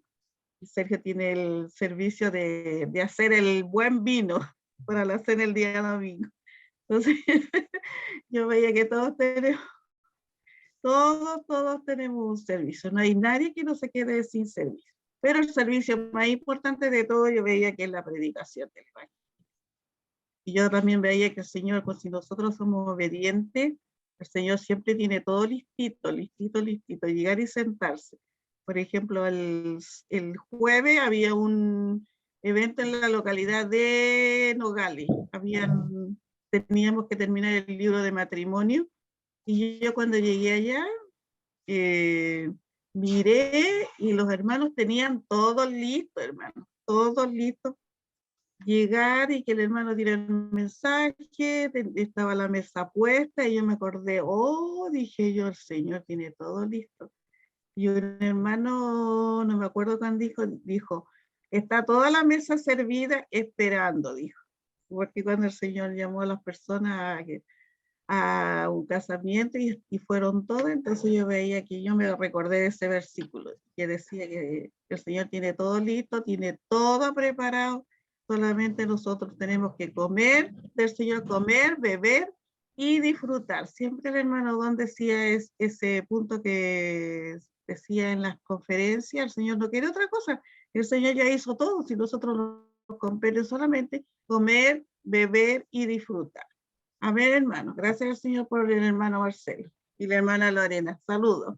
Y Sergio tiene el servicio de hacer el buen vino para la cena el día domingo. Entonces, yo veía que todos tenemos un servicio. No hay nadie que no se quede sin servicio. Pero el servicio más importante de todo, yo veía que es la predicación del Evangelio. Y yo también veía que el Señor, pues si nosotros somos obedientes, el Señor siempre tiene todo listito, llegar y sentarse. Por ejemplo, el jueves había un evento en la localidad de Nogales. Teníamos que terminar el libro de matrimonio. Y yo cuando llegué allá, miré y los hermanos tenían todo listo, hermano, todo listo. Llegar y que el hermano diera el mensaje, estaba la mesa puesta y yo me acordé, dije yo, el Señor tiene todo listo. Y un hermano, no me acuerdo cuándo dijo, está toda la mesa servida esperando, dijo. Porque cuando el Señor llamó a las personas a un casamiento y fueron todos, entonces yo veía que yo me recordé de ese versículo que decía que el Señor tiene todo listo, tiene todo preparado, solamente nosotros tenemos que comer del Señor, comer, beber y disfrutar. Siempre el hermano Don decía ese punto que decía en las conferencias, el Señor no quiere otra cosa, El Señor ya hizo todo, si nosotros nos compete solamente comer, beber y disfrutar. Amén, hermano. Gracias al Señor por el hermano Marcelo y la hermana Lorena. Saludos.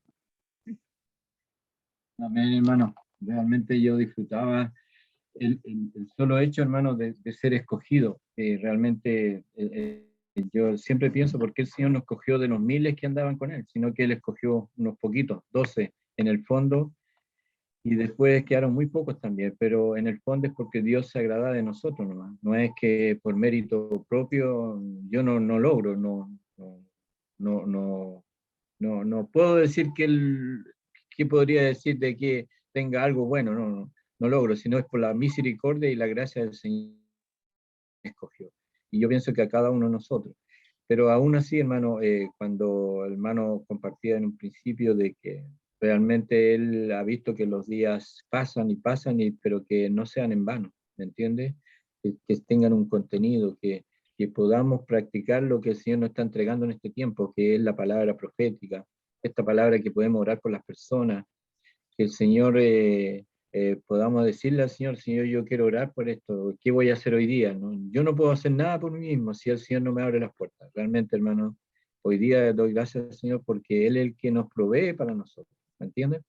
Amén, hermano. Realmente yo disfrutaba el solo hecho, hermano, de ser escogido. Realmente yo siempre pienso por qué el Señor no escogió de los miles que andaban con Él, sino que Él escogió unos poquitos, 12 en el fondo, y después quedaron muy pocos también, pero en el fondo es porque Dios se agrada de nosotros nomás. No es que por mérito propio yo no logro, no puedo decir que podría decir de que tenga algo bueno, no logro, sino es por la misericordia y la gracia del Señor que escogió. Y yo pienso que a cada uno de nosotros. Pero aún así, hermano, cuando el hermano compartía en un principio de que realmente él ha visto que los días pasan, pero que no sean en vano, ¿me entiende? Que tengan un contenido, que podamos practicar lo que el Señor nos está entregando en este tiempo, que es la palabra profética, esta palabra que podemos orar por las personas, que el Señor podamos decirle al Señor, Señor, yo quiero orar por esto, ¿qué voy a hacer hoy día? ¿No? Yo no puedo hacer nada por mí mismo si el Señor no me abre las puertas. Realmente, hermano, hoy día doy gracias al Señor porque Él es el que nos provee para nosotros, ¿me entiendes?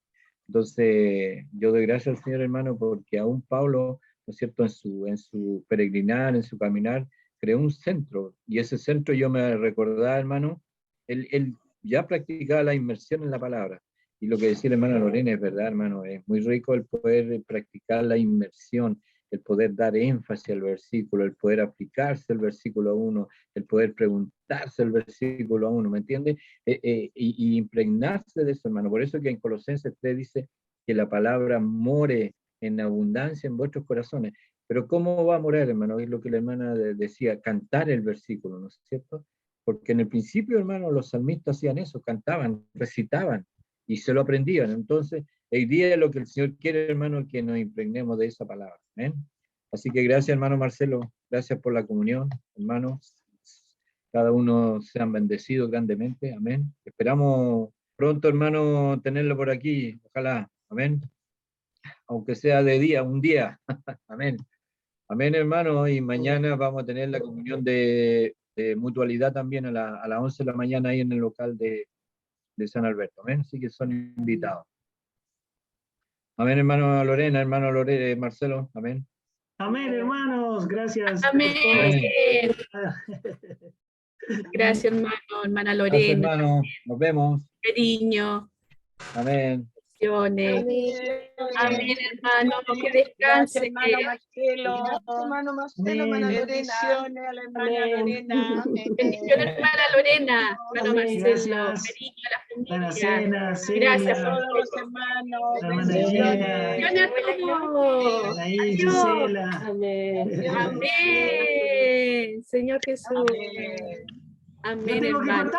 Entonces, yo doy gracias al Señor, hermano, porque aún Pablo, ¿no es cierto?, en su peregrinar, en su caminar, creó un centro, y ese centro yo me recordaba, hermano, él ya practicaba la inmersión en la palabra. Y lo que decía la hermana Lorena es verdad, hermano, es muy rico el poder practicar la inmersión, el poder dar énfasis al versículo, el poder aplicarse el versículo 1, el poder preguntarse el versículo 1, ¿me entiende? Y impregnarse de eso, hermano. Por eso que en Colosenses 3 dice que la palabra more en abundancia en vuestros corazones. Pero ¿cómo va a morar, hermano? Es lo que la hermana decía, cantar el versículo, ¿no es cierto? Porque en el principio, hermano, los salmistas hacían eso, cantaban, recitaban, y se lo aprendían. Entonces, hoy día lo que el Señor quiere, hermano, es que nos impregnemos de esa palabra. ¿Amén? Así que gracias, hermano Marcelo. Gracias por la comunión, hermanos. Cada uno sean bendecidos grandemente. Amén. Esperamos pronto, hermano, tenerlo por aquí. Ojalá. Amén. Aunque sea de día, un día. Amén. Amén, hermano. Y mañana vamos a tener la comunión de mutualidad también a las 11 de la mañana ahí en el local de San Alberto. Amén. Así que son invitados. Amén, hermano Lorena, Marcelo. Amén. Amén, hermanos. Gracias. Amén. Amén. Gracias, hermana Gracias, Lorena. hermano. Nos vemos. Cariño. Amén. Amén, hermano. Que descanse. Hermano Marcelo. Hermano Marcelo, hermana Lorena. Bendiciones a la hermana Lorena. Bendiciones, hermana Lorena. Hermano Amén, Marcelo. gracias. Cariño a la Hermana familia. Cena, Gracias Celia, por Todos los hermanos. hermana Bendiciones. Gina, bendiciones a todos. Anaí, Adiós. Gisela. Amén. Señor Jesús. Amén. Yo Amén, tengo que hermano. cortar.